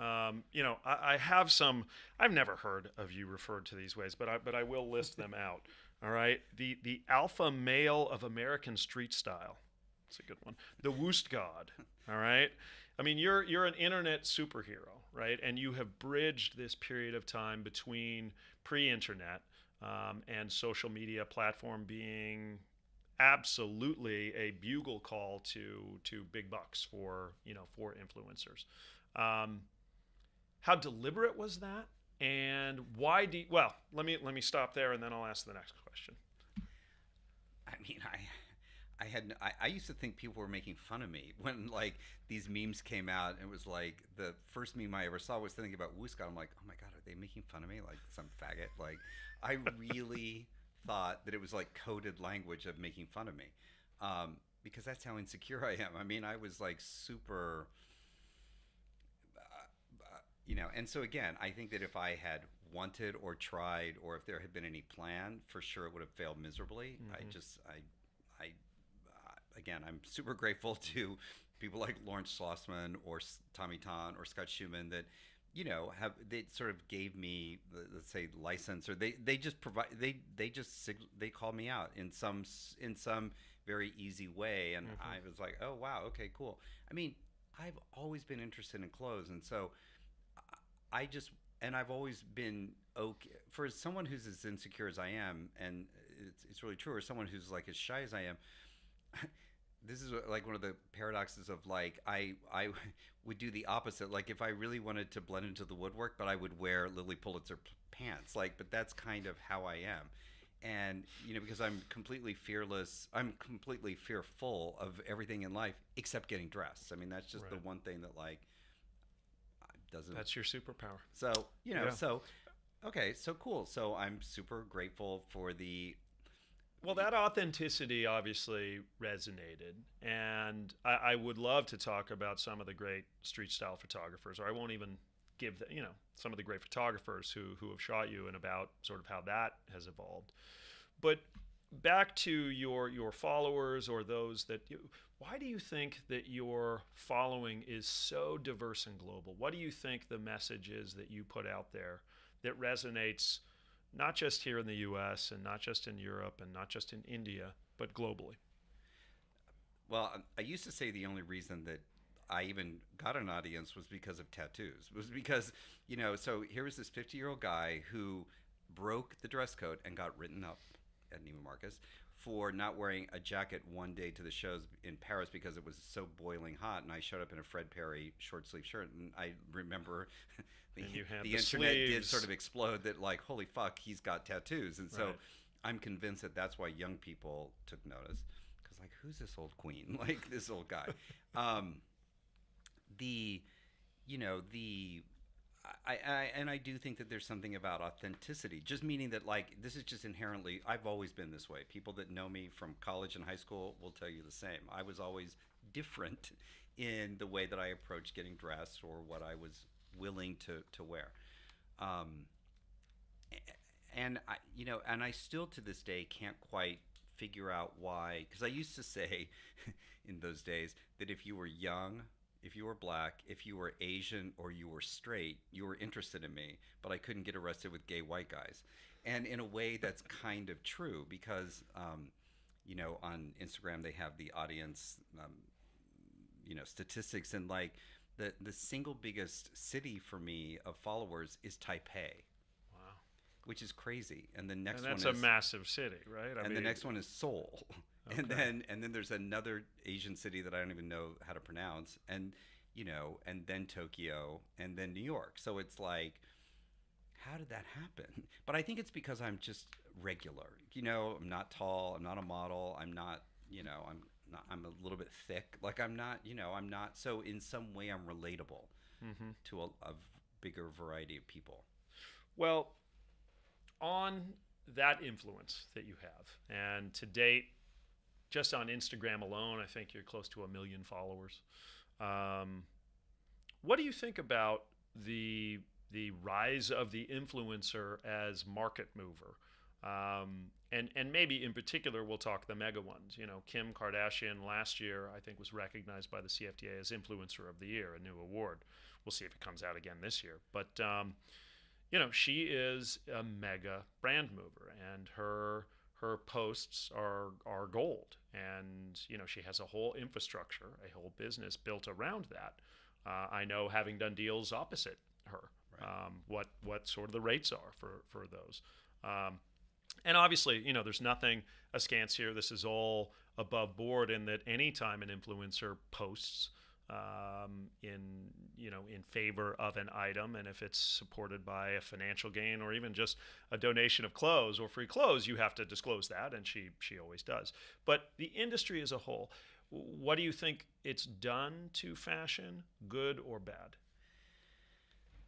I have some. I've never heard of you referred to these ways, but I will list them out. All right, the alpha male of American street style. That's a good one. The Woost God. All right. I mean, you're an internet superhero, right? And you have bridged this period of time between pre-internet and social media platform being absolutely a bugle call to big bucks for for influencers. How deliberate was that, and why do well? Let me stop there, and then I'll ask the next question. I mean, I used to think people were making fun of me when like these memes came out. And it was like the first meme I ever saw was thinking about Wooster. I'm like, oh my god, are they making fun of me like some faggot? Like, I really thought that it was like coded language of making fun of me, because that's how insecure I am. I mean, I was like super, And so again, I think that if I had wanted or tried, or if there had been any plan, for sure it would have failed miserably. I again, I'm super grateful to people like Lawrence Schlossman or Tommy Ton or Scott Schumann that, they sort of gave me, let's say, license, or they just provide, they called me out in some very easy way. And I was like, oh, wow. Okay, cool. I mean, I've always been interested in clothes. And so I've always been okay for someone who's as insecure as I am. And it's really true. Or someone who's like as shy as I am. This is like one of the paradoxes of like I would do the opposite. Like if I really wanted to blend into the woodwork, but I would wear Lilly Pulitzer pants. Like, but that's kind of how I am. And because I'm completely fearless, I'm completely fearful of everything in life except getting dressed. I mean, that's just the one thing that like doesn't. That's your superpower. So so okay, so cool. So I'm super grateful for the. Well, that authenticity obviously resonated, and I would love to talk about some of the great street style photographers, or I won't even give some of the great photographers who have shot you, and about sort of how that has evolved. But back to your followers, or those that why do you think that your following is so diverse and global? What do you think the message is that you put out there that resonates not just here in the US and not just in Europe and not just in India, but globally? Well, I used to say the only reason that I even got an audience was because of tattoos. It was because, so here was this 50-year-old guy who broke the dress code and got written up at Neiman Marcus for not wearing a jacket one day to the shows in Paris because it was so boiling hot, and I showed up in a Fred Perry short sleeve shirt, and I remember the internet did sort of explode that like, holy fuck, he's got tattoos. And so I'm convinced that that's why young people took notice, because like, who's this old queen? Like this old guy. I do think that there's something about authenticity, just meaning that like this is just inherently, I've always been this way. People that know me from college and high school will tell you the same. I was always different in the way that I approached getting dressed or what I was willing to wear. And I still to this day can't quite figure out why, because I used to say in those days that if you were young, if you were black, if you were Asian, or you were straight, you were interested in me, but I couldn't get arrested with gay white guys. And in a way that's kind of true, because on Instagram they have the audience statistics, and like the single biggest city for me of followers is Taipei. Wow. Which is crazy. And the next that's one is a massive city, right? the next one is Seoul. Okay. And then there's another Asian city that I don't even know how to pronounce, and then Tokyo, and then New York. So it's like, how did that happen? But I think it's because I'm just regular. I'm not tall, I'm not a model, I'm not, I'm a little bit thick. Like I'm not. So in some way I'm relatable to a bigger variety of people. Well, on that influence that you have, and to date, just on Instagram alone, I think you're close to 1 million followers. What do you think about the rise of the influencer as market mover? And maybe in particular, we'll talk the mega ones. Kim Kardashian last year, I think, was recognized by the CFDA as Influencer of the Year, a new award. We'll see if it comes out again this year. But, she is a mega brand mover, and her posts are gold. And, she has a whole infrastructure, a whole business built around that. I know, having done deals opposite her, what sort of the rates are for those. And obviously, there's nothing askance here. This is all above board in that anytime an influencer posts in favor of an item, and if it's supported by a financial gain or even just a donation of clothes or free clothes, you have to disclose that, and she always does. But the industry as a whole, what do you think it's done to fashion, good or bad?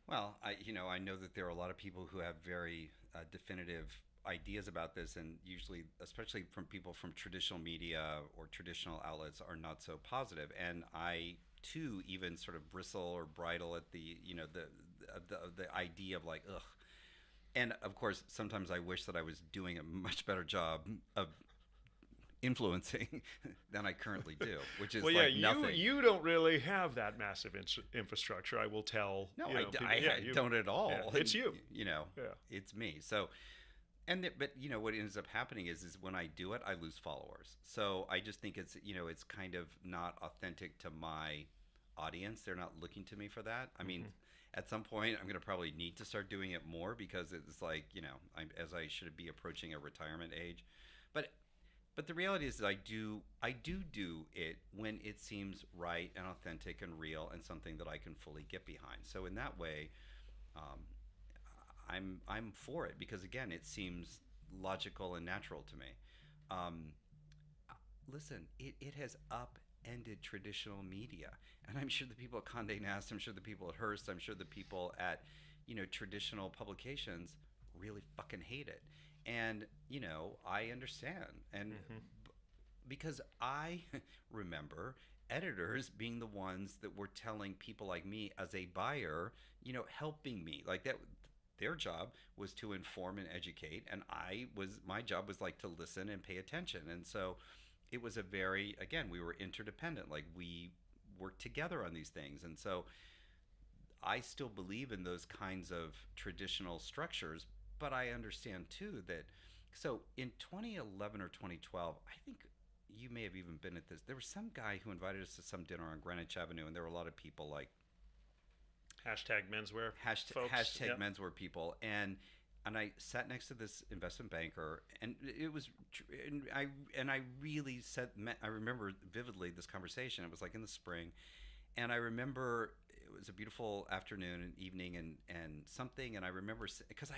Well, I know that there are a lot of people who have very definitive ideas about this, and usually, especially from people from traditional media or traditional outlets, are not so positive. And I too even sort of bristle or bridle at the the idea of like, ugh. And of course, sometimes I wish that I was doing a much better job of influencing than I currently do, which is nothing. You don't really have that massive infrastructure. I will tell. No, I don't at all. Yeah, it's you. It's me. So, but what ends up happening is when I do it, I lose followers. So I just think it's it's kind of not authentic to my audience. They're not looking to me for that. I mean, at some point, I'm going to probably need to start doing it more because it's like as I should be approaching a retirement age, But the reality is that I do it when it seems right and authentic and real and something that I can fully get behind. So in that way, I'm for it because again, it seems logical and natural to me. Listen, it has upended traditional media, and I'm sure the people at Condé Nast, I'm sure the people at Hearst, I'm sure the people at traditional publications really fucking hate it. And I understand, and because I remember editors being the ones that were telling people like me as a buyer, helping me like that. Their job was to inform and educate, and my job was like to listen and pay attention. And so it was we were interdependent, like we worked together on these things. And so I still believe in those kinds of traditional structures. But I understand too that, so in 2011 or 2012, I think you may have even been at this. There was some guy who invited us to some dinner on Greenwich Avenue, and there were a lot of people like #menswear folks. Hashtag menswear people, and I sat next to this investment banker, and it was, and I really I remember vividly this conversation. It was like in the spring, and I remember. It was a beautiful afternoon and evening and something, and I remember because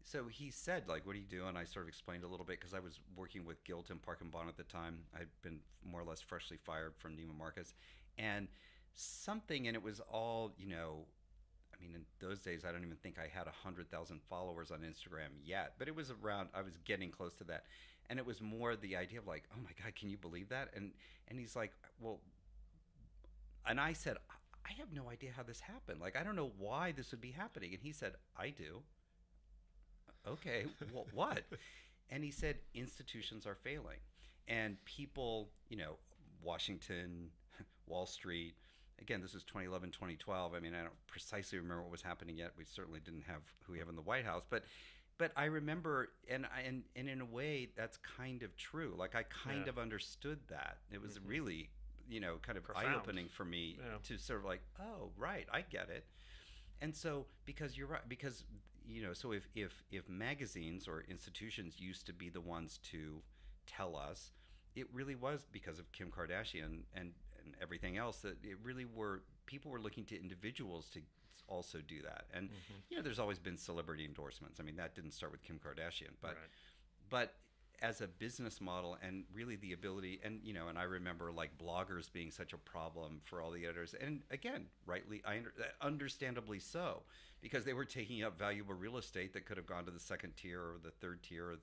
so he said like, what do you do? And I sort of explained a little bit because I was working with Gilton Park and Bond at the time. I'd been more or less freshly fired from Neiman Marcus, and it was all I mean, in those days I don't even think I had 100,000 followers on Instagram yet, but it was around, I was getting close to that, and it was more the idea of like, oh my God, can you believe that? And he's like, well. And I said, I have no idea how this happened. Like, I don't know why this would be happening. And he said, I do. Okay, what? And he said, institutions are failing. And people, Washington, Wall Street, again, this was 2011, 2012. I mean, I don't precisely remember what was happening yet. We certainly didn't have who we have in the White House. But I remember, and in a way, that's kind of true. Like, I kind of understood that. It was really... kind of profound. Eye-opening for me to sort of like, oh, right, I get it. And so, because you're right, because, so if magazines or institutions used to be the ones to tell us, it really was because of Kim Kardashian and everything else that it really people were looking to individuals to also do that. And, there's always been celebrity endorsements. I mean, that didn't start with Kim Kardashian, but as a business model and really the ability and I remember like bloggers being such a problem for all the editors, and again rightly understandably so, because they were taking up valuable real estate that could have gone to the second tier or the third tier.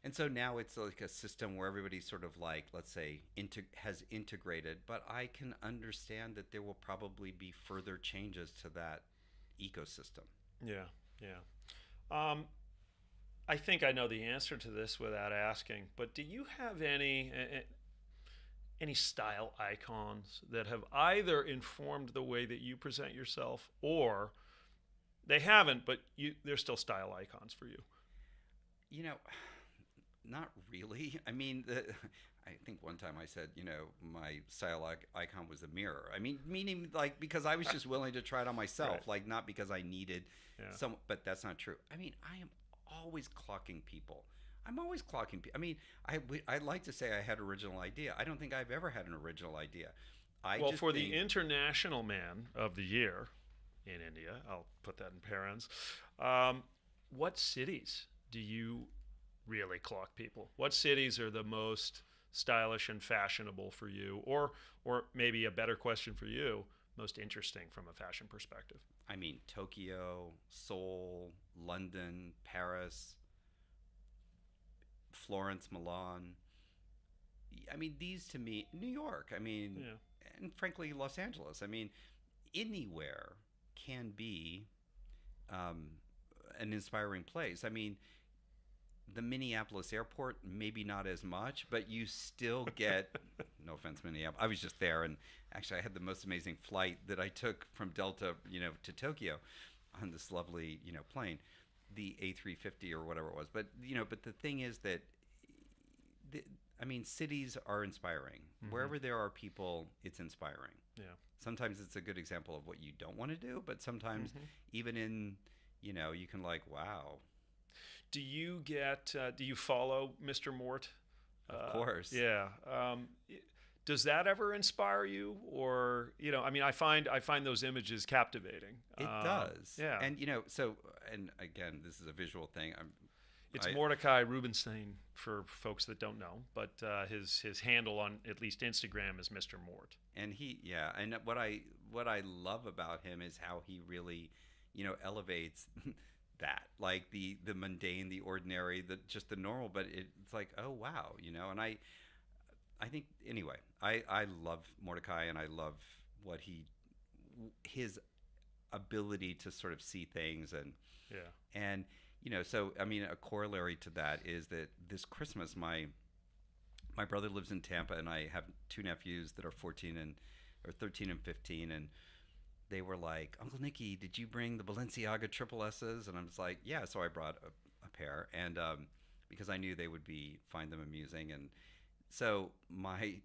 And so now it's like a system where everybody sort of like, let's say, has integrated, but I can understand that there will probably be further changes to that ecosystem. Yeah. I think I know the answer to this without asking, but do you have any style icons that have either informed the way that you present yourself, or they haven't, but they're still style icons for you? Not really. I mean, I think one time I said, my style icon was a mirror. I mean, meaning like because I was just willing to try it on myself, Right. like not because I needed Yeah. some. But that's not true. I mean, I am always clocking people. I'm always clocking people. I mean, I like to say I had original idea. I don't think I've ever had an original idea. I Well, just for think, the International Man of the Year in India, I'll put that in parens. What cities do you really clock people? What cities are the most stylish and fashionable for you, or maybe a better question for you, most interesting from a fashion perspective? I mean, Tokyo, Seoul, London, Paris, Florence, Milan. I mean, these to me, New York. I mean, Yeah. and frankly, Los Angeles. I mean, anywhere can be um, an inspiring place. I mean, the Minneapolis airport, maybe not as much, but you still get, no offense, Minneapolis. I was just there, and actually, I had the most amazing flight that I took from Delta, to Tokyo on this lovely, plane, the A350 or whatever it was. But, but the thing is that, I mean, cities are inspiring. Mm-hmm. Wherever there are people, it's inspiring. Yeah. Sometimes it's a good example of what you don't want to do, but sometimes even in, you can like, wow. Do you do you follow Mr. Mort? Of course. Yeah. Does that ever inspire you, or I mean, I find those images captivating. It does. Yeah. And and again, this is a visual thing. It's Mordecai Rubenstein for folks that don't know, but his handle on at least Instagram is Mr. Mort. And and what I love about him is how he really, elevates that, like the mundane, the ordinary, just the normal. But it's like, oh wow, and I think anyway, I love Mordecai, and I love what his ability to sort of see things and so I mean, a corollary to that is that this Christmas, my brother lives in Tampa, and I have two nephews that are 13 and 15, and they were like, Uncle Nicky, did you bring the Balenciaga triple S's? And I was like, yeah. So I brought a pair, and because I knew they would find them amusing, and so my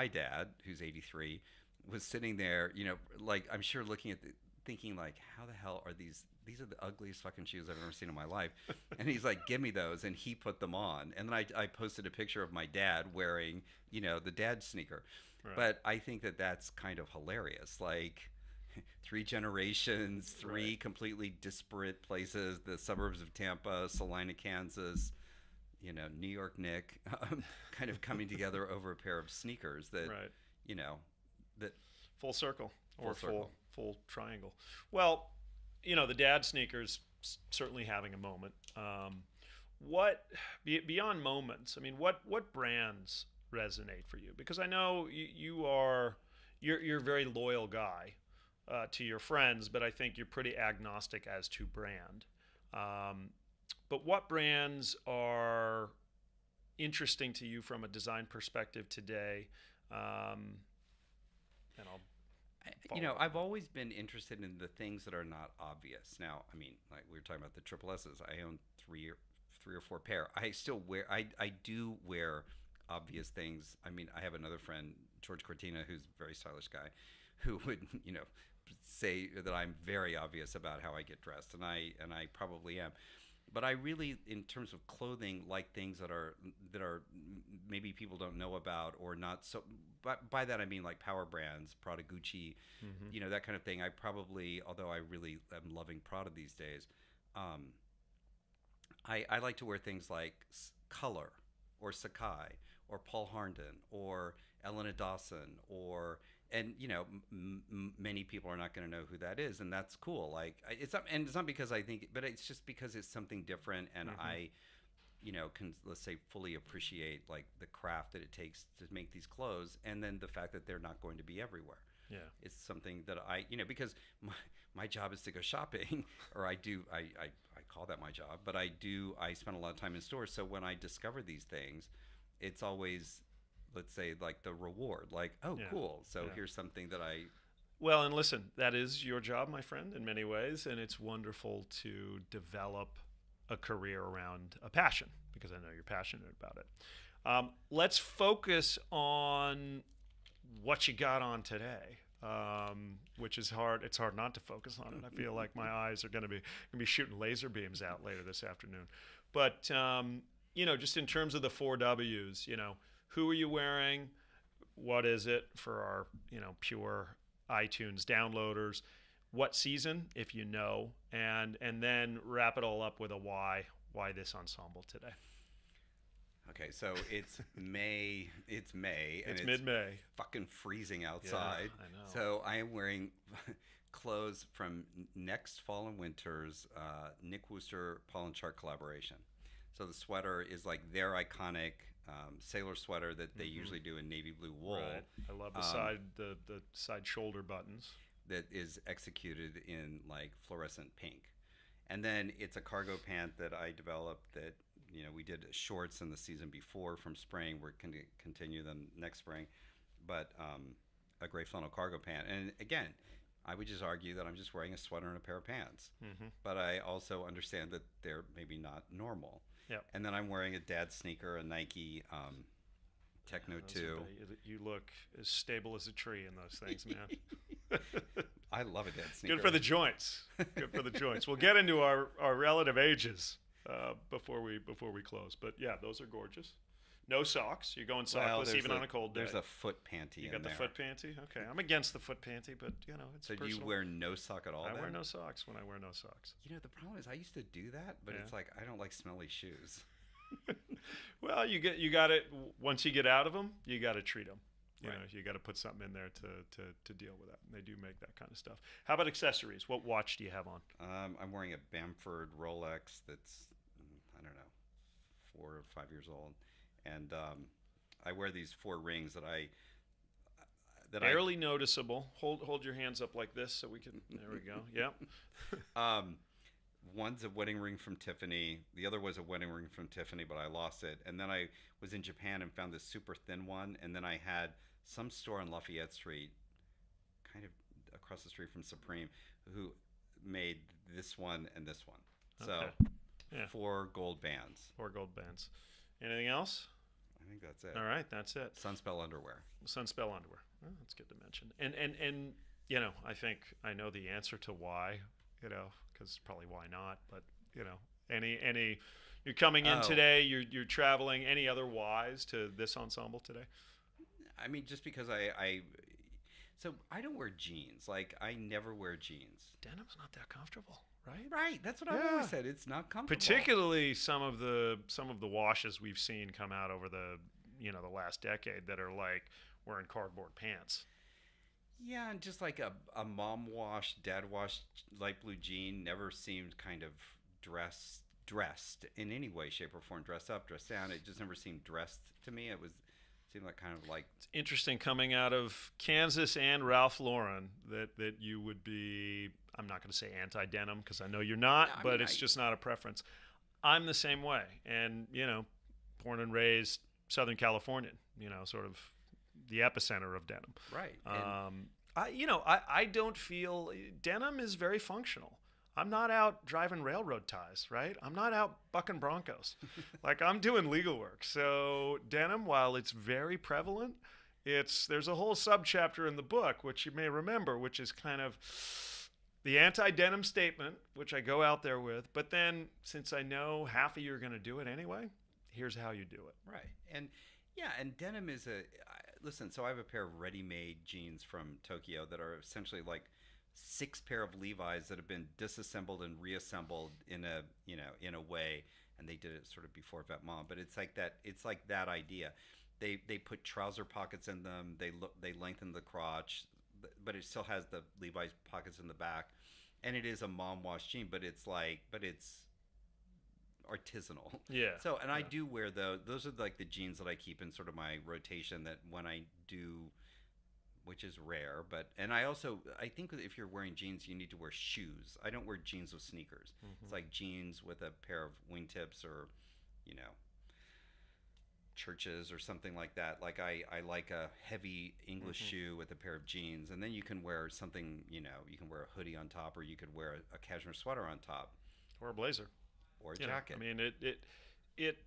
dad, who's 83, was sitting there, like I'm sure looking at thinking like, how the hell are these are the ugliest fucking shoes I've ever seen in my life. And he's like, give me those. And he put them on. And then I posted a picture of my dad wearing, the dad sneaker. Right. But I think that that's kind of hilarious. Like 3 generations, 3 right. completely disparate places, the suburbs of Tampa, Salina, Kansas, New York Nick, kind of coming together over a pair of sneakers that, right. That full circle or full triangle. Well, the dad sneakers certainly having a moment. What beyond moments? I mean, what brands resonate for you? Because I know you're a very loyal guy to your friends, but I think you're pretty agnostic as to brand. But what brands are interesting to you from a design perspective today? And I've always been interested in the things that are not obvious. Now, I mean, like we were talking about the triple S's. I own three or four pair. I still wear. I do wear obvious things. I mean, I have another friend, George Cortina, who's a very stylish guy, who would say that I'm very obvious about how I get dressed, and I probably am. But I really, in terms of clothing, like things that are maybe people don't know about or not so. But by that I mean like power brands, Prada, Gucci, that kind of thing. I probably, although I really am loving Prada these days, I like to wear things like Color or Sacai or Paul Harnden or Elena Dawson and many people are not going to know who that is, and that's cool. Like it's not because I think, but it's just because it's something different, and I, can, let's say, fully appreciate like the craft that it takes to make these clothes, and then the fact that they're not going to be everywhere. Yeah, it's something that I, because my job is to go shopping, or I call that my job, but I spend a lot of time in stores. So when I discover these things, it's always, let's say, like the reward, like, oh, yeah. Cool. So here's something that well, and listen, that is your job, my friend, in many ways. And it's wonderful to develop a career around a passion, because I know you're passionate about it. Let's focus on what you got on today, which is hard. It's hard not to focus on it. I feel like my eyes are going to be shooting laser beams out later this afternoon. But just in terms of the 4Ws, who are you wearing? What is it for our pure iTunes downloaders? What season, if you know, and then wrap it all up with a why. Why this ensemble today? Okay, so it's May. It's May. It's and mid-May. Fucking freezing outside. Yeah, I know. So I am wearing clothes from next fall and winter's Nick Wooster Paul and Chart collaboration. So the sweater is like their iconic sailor sweater that they usually do in navy blue wool. Right. I love the side shoulder buttons. That is executed in like fluorescent pink. And then it's a cargo pant that I developed that, we did shorts in the season before from spring. We're going to continue them next spring. But a gray flannel cargo pant. And again, I would just argue that I'm just wearing a sweater and a pair of pants. Mm-hmm. But I also understand that they're maybe not normal. Yep. And then I'm wearing a dad sneaker, a Nike Techno 2. You look as stable as a tree in those things, man. I love a dad sneaker. Good for the joints. Good for the joints. We'll get into our relative ages before we close. But yeah, those are gorgeous. No socks. You're going sockless even on a cold day. There's a foot panty. You got the foot panty? Okay. I'm against the foot panty, but it's so personal. Do you wear no sock at all? I wear no socks when I wear no socks. The problem is I used to do that, but it's like I don't like smelly shoes. Well, you got it. Once you get out of them, you got to treat them. You got to put something in there to deal with that. And they do make that kind of stuff. How about accessories? What watch do you have on? I'm wearing a Bamford Rolex that's, I don't know, 4 or 5 years old. And I wear these 4 rings that barely noticeable. Hold your hands up like this so we can. There we go. Yep. One's a wedding ring from Tiffany. The other was a wedding ring from Tiffany, but I lost it. And then I was in Japan and found this super thin one. And then I had some store on Lafeyette Street, kind of across the street from Supreme, who made this one and this one. So 4 gold bands. 4 gold bands. Anything else? I think that's it. All right, that's it. Sunspel underwear. Sunspel underwear. Oh, that's good to mention. And I think I know the answer to why, because probably why not. But any you're coming in today, you're traveling. Any other whys to this ensemble today? I mean, just because so I don't wear jeans. Like I never wear jeans. Denim's not that comfortable. Right. That's what I've always said. It's not comfortable. Particularly some of the washes we've seen come out over the the last decade that are like wearing cardboard pants. Yeah, and just like a mom wash, dad wash light blue jean never seemed kind of dressed in any way, shape, or form. Dressed up, dressed down. It just never seemed dressed to me. Seemed like kind of like. It's interesting coming out of Kansas and Ralph Lauren that you would be. I'm not going to say anti-denim because I know you're not, but it's just not a preference. I'm the same way, and born and raised Southern Californian, sort of the epicenter of denim. Right. I don't feel denim is very functional. I'm not out driving railroad ties, right? I'm not out bucking Broncos. Like I'm doing legal work. So denim, while it's very prevalent, there's a whole subchapter in the book, which you may remember, which is kind of the anti-denim statement, which I go out there with. But then since I know half of you are going to do it anyway, here's how you do it. Right. And denim is listen, so I have a pair of ready-made jeans from Tokyo that are essentially like 6 pair of Levi's that have been disassembled and reassembled in a way, and they did it sort of before Vetmont, but it's like that idea. They put trouser pockets in them, they lengthen the crotch, but it still has the Levi's pockets in the back, and it is a mom wash jean, but it's artisanal. Yeah. So, and I do wear those are like the jeans that I keep in sort of my rotation that when I do, which is rare, and I think if you're wearing jeans, you need to wear shoes. I don't wear jeans with sneakers. Mm-hmm. It's like jeans with a pair of wingtips or, churches or something like that. Like I like a heavy English shoe with a pair of jeans, and then you can wear something, you can wear a hoodie on top, or you could wear a cashmere sweater on top. Or a blazer. Or a jacket. I mean, it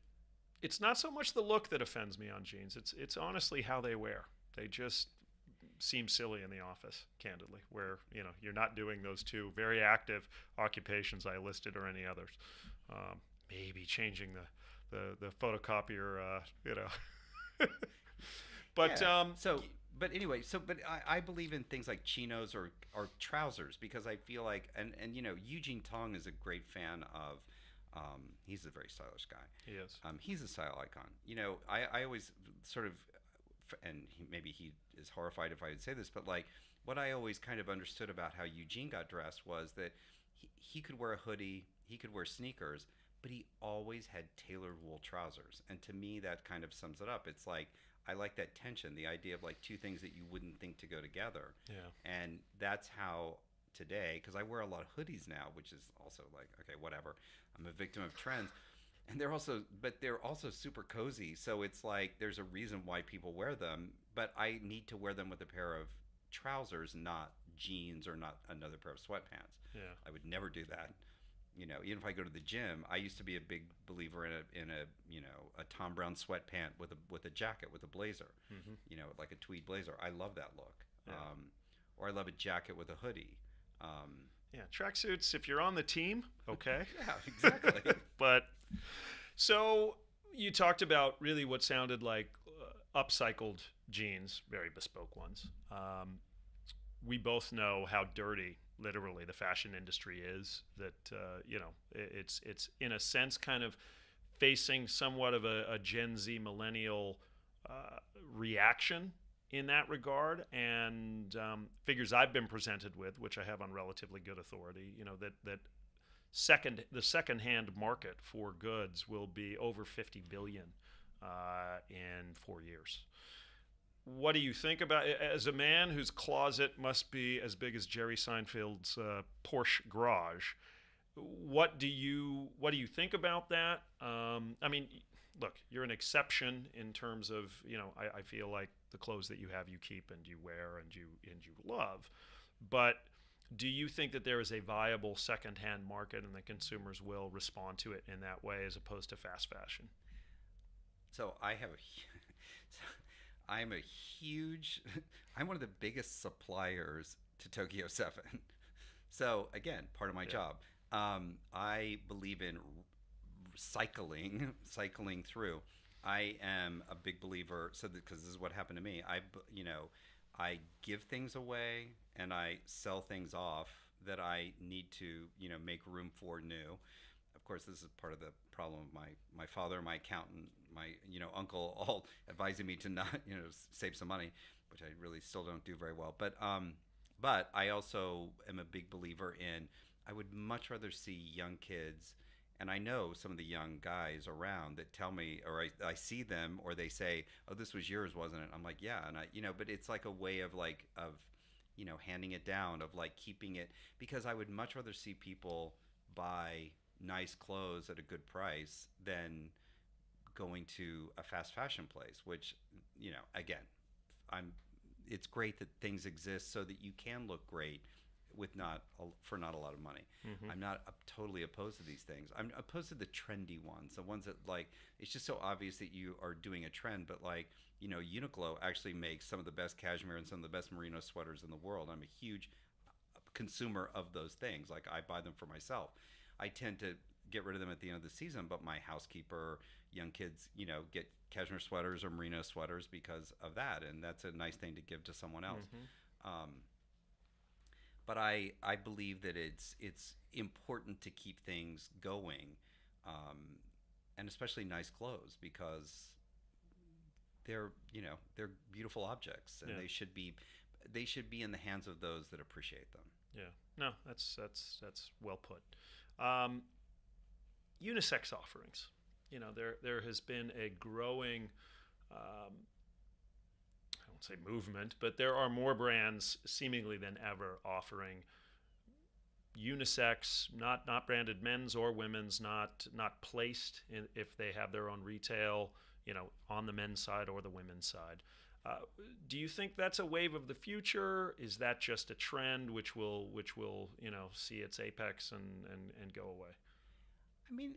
It's not so much the look that offends me on jeans. It's honestly how they wear. They just seem silly in the office, candidly, where you're not doing those two very active occupations I listed or any others. Maybe changing the photocopier, But Yeah. But anyway, but I believe in things like chinos or trousers because I feel like and Eugene Tong is a great fan of. He's a very stylish guy. He is. He's a style icon. I always sort of, and maybe he is horrified if I would say this, but like what I always kind of understood about how Eugene got dressed was that he could wear a hoodie, he could wear sneakers, but he always had tailored wool trousers. And to me, that kind of sums it up. It's like I like that tension, the idea of like two things that you wouldn't think to go together. Yeah. And that's how today, because I wear a lot of hoodies now, which is also like, okay, whatever. I'm a victim of trends. And they're also super cozy. So it's like there's a reason why people wear them, but I need to wear them with a pair of trousers, not jeans or not another pair of sweatpants. Yeah. I would never do that. Even if I go to the gym, I used to be a big believer in a Tom Brown sweatpant with a jacket with a blazer, like a tweed blazer. I love that look. Yeah. Or I love a jacket with a hoodie. Yeah, tracksuits. If you're on the team, okay. Yeah, exactly. But so you talked about really what sounded like upcycled jeans, very bespoke ones. We both know how dirty, literally, the fashion industry is. That it's in a sense kind of facing somewhat of a Gen Z millennial reaction in that regard, and figures I've been presented with, which I have on relatively good authority, that the second-hand market for goods will be over $50 billion in 4 years. What do you think about it? As a man whose closet must be as big as Jerry Seinfeld's Porsche garage? What do you think about that? I mean, look, you're an exception in terms of I feel like the clothes that you have, you keep and you wear and you love, but do you think that there is a viable secondhand market and that consumers will respond to it in that way as opposed to fast fashion? So I'm one of the biggest suppliers to Tokyo 7. So again, part of my job. I believe in cycling through. I am a big believer, because this is what happened to me. I give things away and I sell things off that I need to, make room for new. Of course, this is part of the problem of my father, my accountant, my uncle, all advising me to not save some money, which I really still don't do very well. But I also am a big believer in. I would much rather see young kids. And I know some of the young guys around that tell me, or I see them, or they say, "Oh, this was yours, wasn't it?" I'm like, "Yeah," and but it's like a way of handing it down, of like keeping it, because I would much rather see people buy nice clothes at a good price than going to a fast fashion place. Which, again, it's great that things exist so that you can look great for not a lot of money. Mm-hmm. I'm not totally opposed to these things. I'm opposed to the trendy ones, the ones that like it's just so obvious that you are doing a trend. But like Uniqlo actually makes some of the best cashmere and some of the best merino sweaters in the world. I'm a huge consumer of those things. Like I buy them for myself. I tend to get rid of them at the end of the season, but my housekeeper, young kids, get cashmere sweaters or merino sweaters because of that, and that's a nice thing to give to someone else. Mm-hmm. But I believe that it's important to keep things going, and especially nice clothes, because they're beautiful objects, and they should be in the hands of those that appreciate them. Yeah, no, that's well put. Unisex offerings, there has been a growing. I won't say movement, but there are more brands seemingly than ever offering unisex, not branded men's or women's, not placed if they have their own retail, on the men's side or the women's side. Do you think that's a wave of the future? Is that just a trend which will see its apex and go away? I mean,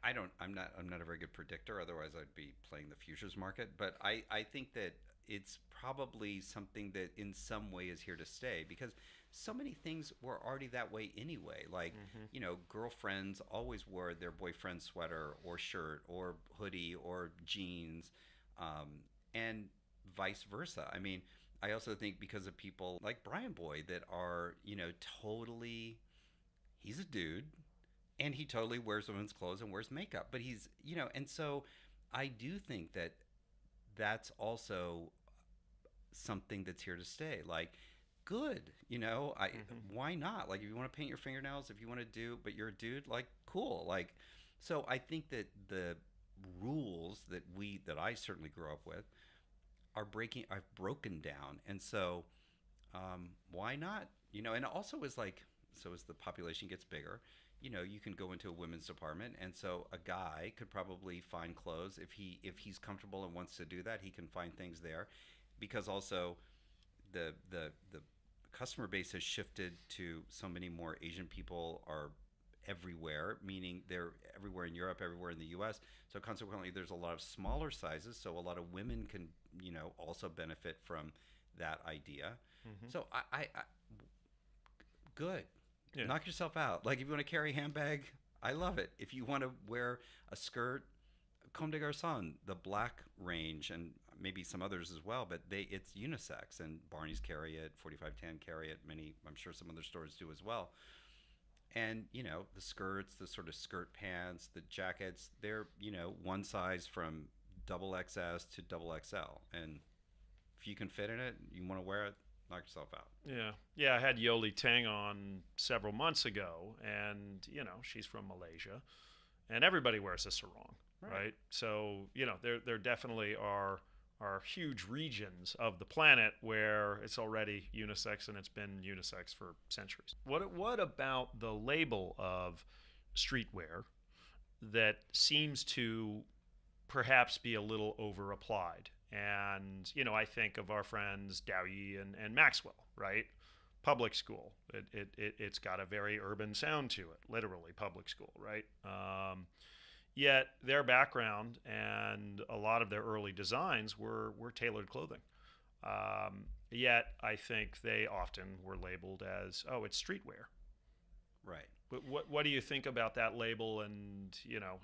I'm not a very good predictor. Otherwise, I'd be playing the futures market. But I think that it's probably something that in some way is here to stay because so many things were already that way anyway. Like, girlfriends always wore their boyfriend's sweater or shirt or hoodie or jeans, and vice versa. I mean, I also think because of people like Brian Boyd that are, totally, he's a dude and he totally wears women's clothes and wears makeup, but he's, and so I do think that that's also something that's here to stay. Like, good, why not? Like, if you want to paint your fingernails, if you want to but you're a dude, like, cool. Like, so I think that the rules that I certainly grew up with I've broken down. And so, why not? And also is like, so as the population gets bigger, you can go into a women's department, and so a guy could probably find clothes if he's comfortable and wants to do that. He can find things there, because also the customer base has shifted to so many more Asian people are everywhere, meaning they're everywhere in Europe, everywhere in the US. So consequently, there's a lot of smaller sizes. So a lot of women can, also benefit from that idea. So I good. Yeah. Knock yourself out. Like, if you want to carry a handbag, I love it. If you want to wear a skirt, Comme des Garçons, the black range, and maybe some others as well, but it's unisex, and Barneys carry it, 4510 carry it, I'm sure some other stores do as well. And, the skirts, the sort of skirt pants, the jackets, they're, one size from double XS to double XL. And if you can fit in it, you want to wear it, knock yourself out. Yeah, I had Yoli Tang on several months ago, and, she's from Malaysia, and everybody wears a sarong, right? So, there definitely are huge regions of the planet where it's already unisex, and it's been unisex for centuries. What about the label of streetwear that seems to perhaps be a little over applied? And, I think of our friends Dowie and Maxwell, right? Public school. It's got a very urban sound to it, literally public school, right? Yet their background and a lot of their early designs were tailored clothing. Yet I think they often were labeled as, it's streetwear. Right. But what do you think about that label? And,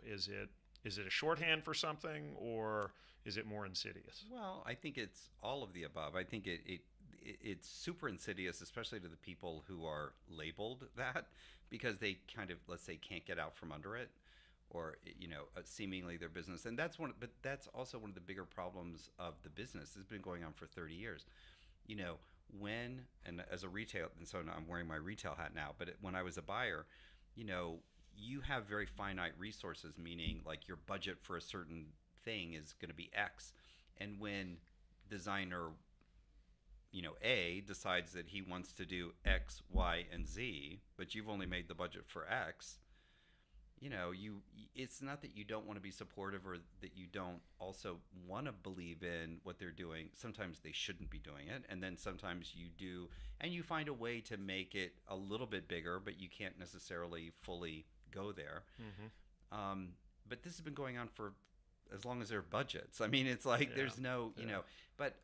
is it a shorthand for something, or is it more insidious? Well, I think it's all of the above. I think it's super insidious, especially to the people who are labeled that, because they kind of, let's say, can't get out from under it, or seemingly their business. And that's also one of the bigger problems of the business. It's been going on for 30 years. And as a retail, and so I'm wearing my retail hat now, but when I was a buyer, you have very finite resources, meaning like your budget for a certain thing is going to be X. And when designer, A decides that he wants to do X, Y, and Z, but you've only made the budget for X, it's not that you don't want to be supportive or that you don't also want to believe in what they're doing. Sometimes they shouldn't be doing it. And then sometimes you do, and you find a way to make it a little bit bigger, but you can't necessarily fully go there. But this has been going on for as long as there are budgets. I mean, it's like there's no, but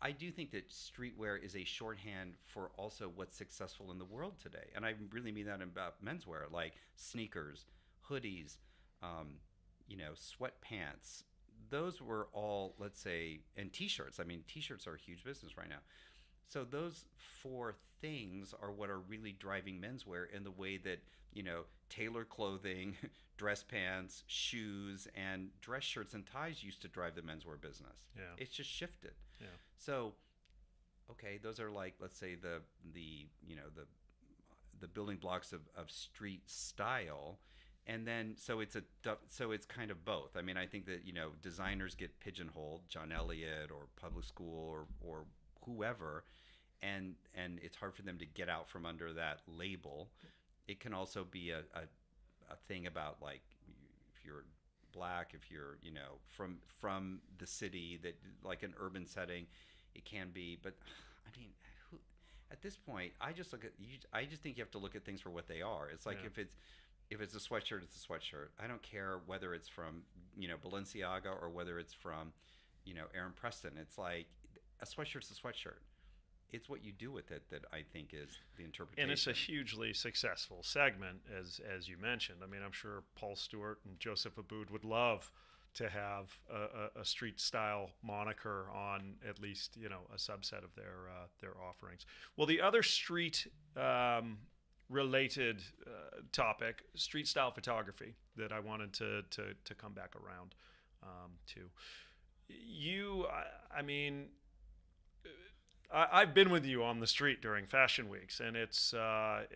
I do think that streetwear is a shorthand for also what's successful in the world today. And I really mean that about menswear, like sneakers, hoodies, sweatpants. Those were all, let's say, and t-shirts. I mean, t-shirts are a huge business right now. So those four things are what are really driving menswear in the way that, tailored clothing, dress pants, shoes, and dress shirts and ties used to drive the menswear business. Yeah. It's just shifted. Yeah. So, okay, those are like, let's say the building blocks of street style. And then, so it's kind of both. I mean, I think that, designers get pigeonholed, John Elliott or public school or whoever, and it's hard for them to get out from under that label. It can also be a thing about, like, if you're black, if you're, from the city, that like an urban setting, it can be. But I mean, at this point, I just think you have to look at things for what they are. It's like, if it's, if it's a sweatshirt, it's a sweatshirt. I don't care whether it's from, Balenciaga or whether it's from, Aaron Preston. It's like a sweatshirt's a sweatshirt. It's what you do with it that I think is the interpretation. And it's a hugely successful segment, as you mentioned. I mean, I'm sure Paul Stewart and Joseph Abboud would love to have a street style moniker on at least a subset of their offerings. Well, the other street related topic, street style photography, that I wanted to come back around to. I've been with you on the street during fashion weeks, and it's a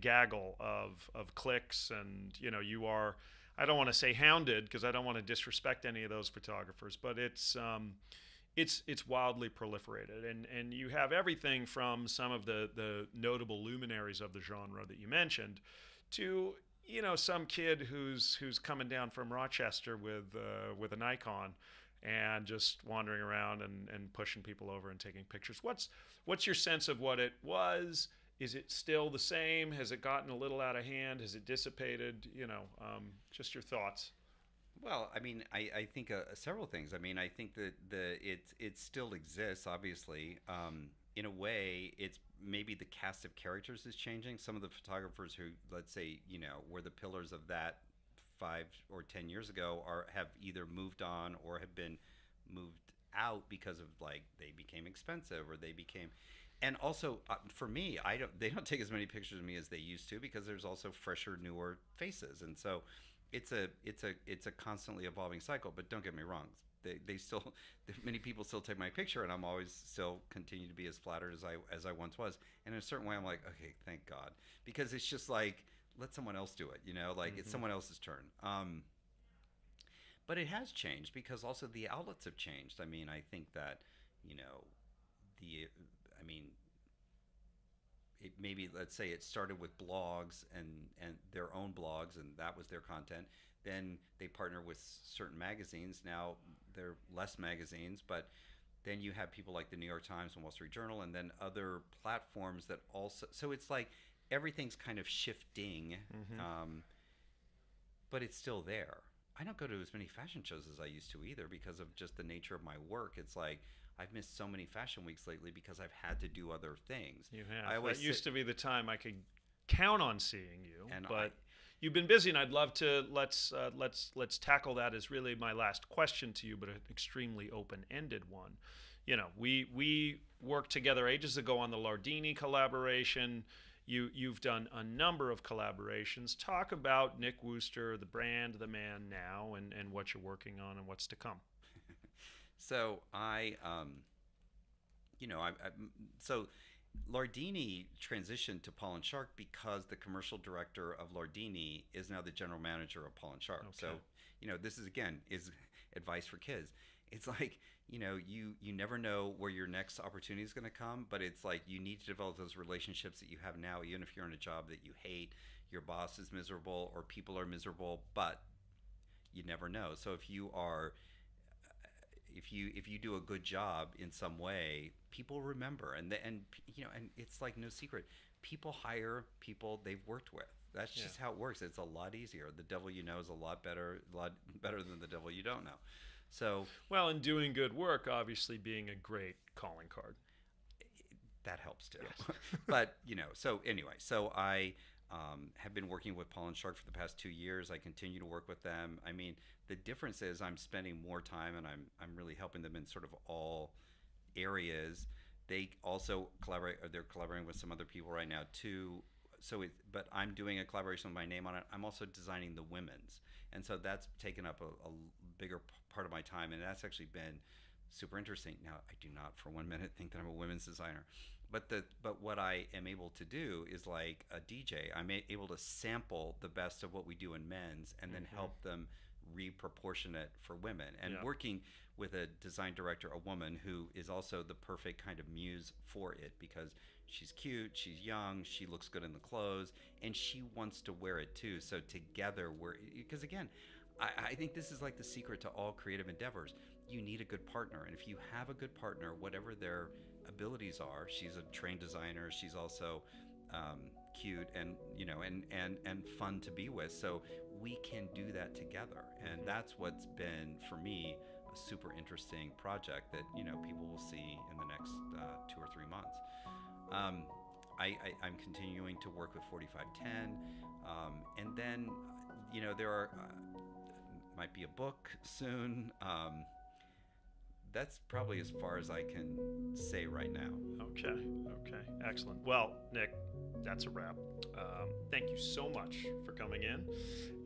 gaggle of clicks, and you are. I don't want to say hounded because I don't want to disrespect any of those photographers, but it's wildly proliferated, and you have everything from some of the notable luminaries of the genre that you mentioned to some kid who's coming down from Rochester with a Nikon and just wandering around and pushing people over and taking pictures. What's your sense of what it was? Is it still the same? Has it gotten a little out of hand? Has it dissipated? Just your thoughts. Well, I mean, I think several things. I mean, I think that it still exists, obviously. In a way, it's maybe the cast of characters is changing. Some of the photographers who, let's say, were the pillars of that 5 or 10 years ago have either moved on or have been moved out because of they became expensive or they became. And also, for me, they don't take as many pictures of me as they used to because there's also fresher, newer faces, and so it's a constantly evolving cycle. But don't get me wrong, they still many people still take my picture, and I'm always still continue to be as flattered as I once was. And in a certain way, I'm like, okay, thank God, because it's just like let someone else do it, it's someone else's turn. But it has changed because also the outlets have changed. I mean, I think that maybe let's say it started with blogs and their own blogs, and that was their content. Then they partner with certain magazines. Now they're less magazines, but then you have people like the New York Times and Wall Street Journal, and then other platforms that also. So it's like everything's kind of shifting, but it's still there. I don't go to as many fashion shows as I used to either because of just the nature of my work. It's like I've missed so many fashion weeks lately because I've had to do other things. You have. That used to be the time I could count on seeing you, but you've been busy, and I'd love to let's tackle that as really my last question to you, but an extremely open-ended one. We worked together ages ago on the Lardini collaboration. You've done a number of collaborations. Talk about Nick Wooster, the brand, the man now, and what you're working on and what's to come. So so Lardini transitioned to Paul & Shark because the commercial director of Lardini is now the general manager of Paul & Shark. Okay. So, this is advice for kids. It's like, you never know where your next opportunity is going to come, but it's like you need to develop those relationships that you have now, even if you're in a job that you hate, your boss is miserable or people are miserable, but you never know. So if you do a good job in some way, people remember, and it's like no secret. People hire people they've worked with. That's just how it works. It's a lot easier. The devil you know is a lot better than the devil you don't know. So and doing good work, obviously, being a great calling card. That helps too. Yes. But so anyway, so I have been working with Paul & Shark for the past 2 years. I continue to work with them. I mean, the difference is I'm spending more time, and I'm really helping them in sort of all areas. They also collaborate, or they're collaborating with some other people right now too. But I'm doing a collaboration with my name on it. I'm also designing the women's, and so that's taken up a bigger part of my time, and that's actually been super interesting. Now, I do not for 1 minute think that I'm a women's designer, but what I am able to do is like a DJ. I'm able to sample the best of what we do in men's, and then help them reproportionate for women. And working with a design director, a woman who is also the perfect kind of muse for it, because she's cute, she's young, she looks good in the clothes, and she wants to wear it too. So together because again, I think this is like the secret to all creative endeavors. You need a good partner, and if you have a good partner, whatever their abilities are, she's a trained designer, she's also cute and and fun to be with. So we can do that together, and that's what's been for me a super interesting project that people will see in the next 2 or 3 months. I'm continuing to work with 4510, and then there are might be a book soon. That's probably as far as I can say right now. Okay, excellent. Well, Nick, that's a wrap. Thank you so much for coming in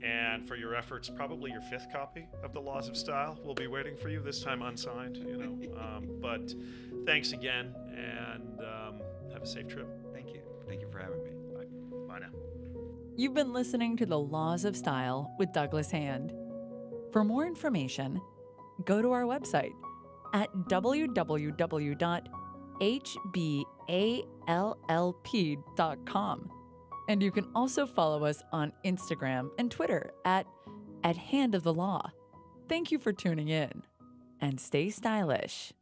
and for your efforts. Probably your 5th copy of The Laws of Style will be waiting for you, this time unsigned, but thanks again, and have a safe trip. Thank you for having me. Bye now. You've been listening to The Laws of Style with Douglas Hand. For more information, go to our website at www.hballp.com. And you can also follow us on Instagram and Twitter at Hand of the Law. Thank you for tuning in, and stay stylish.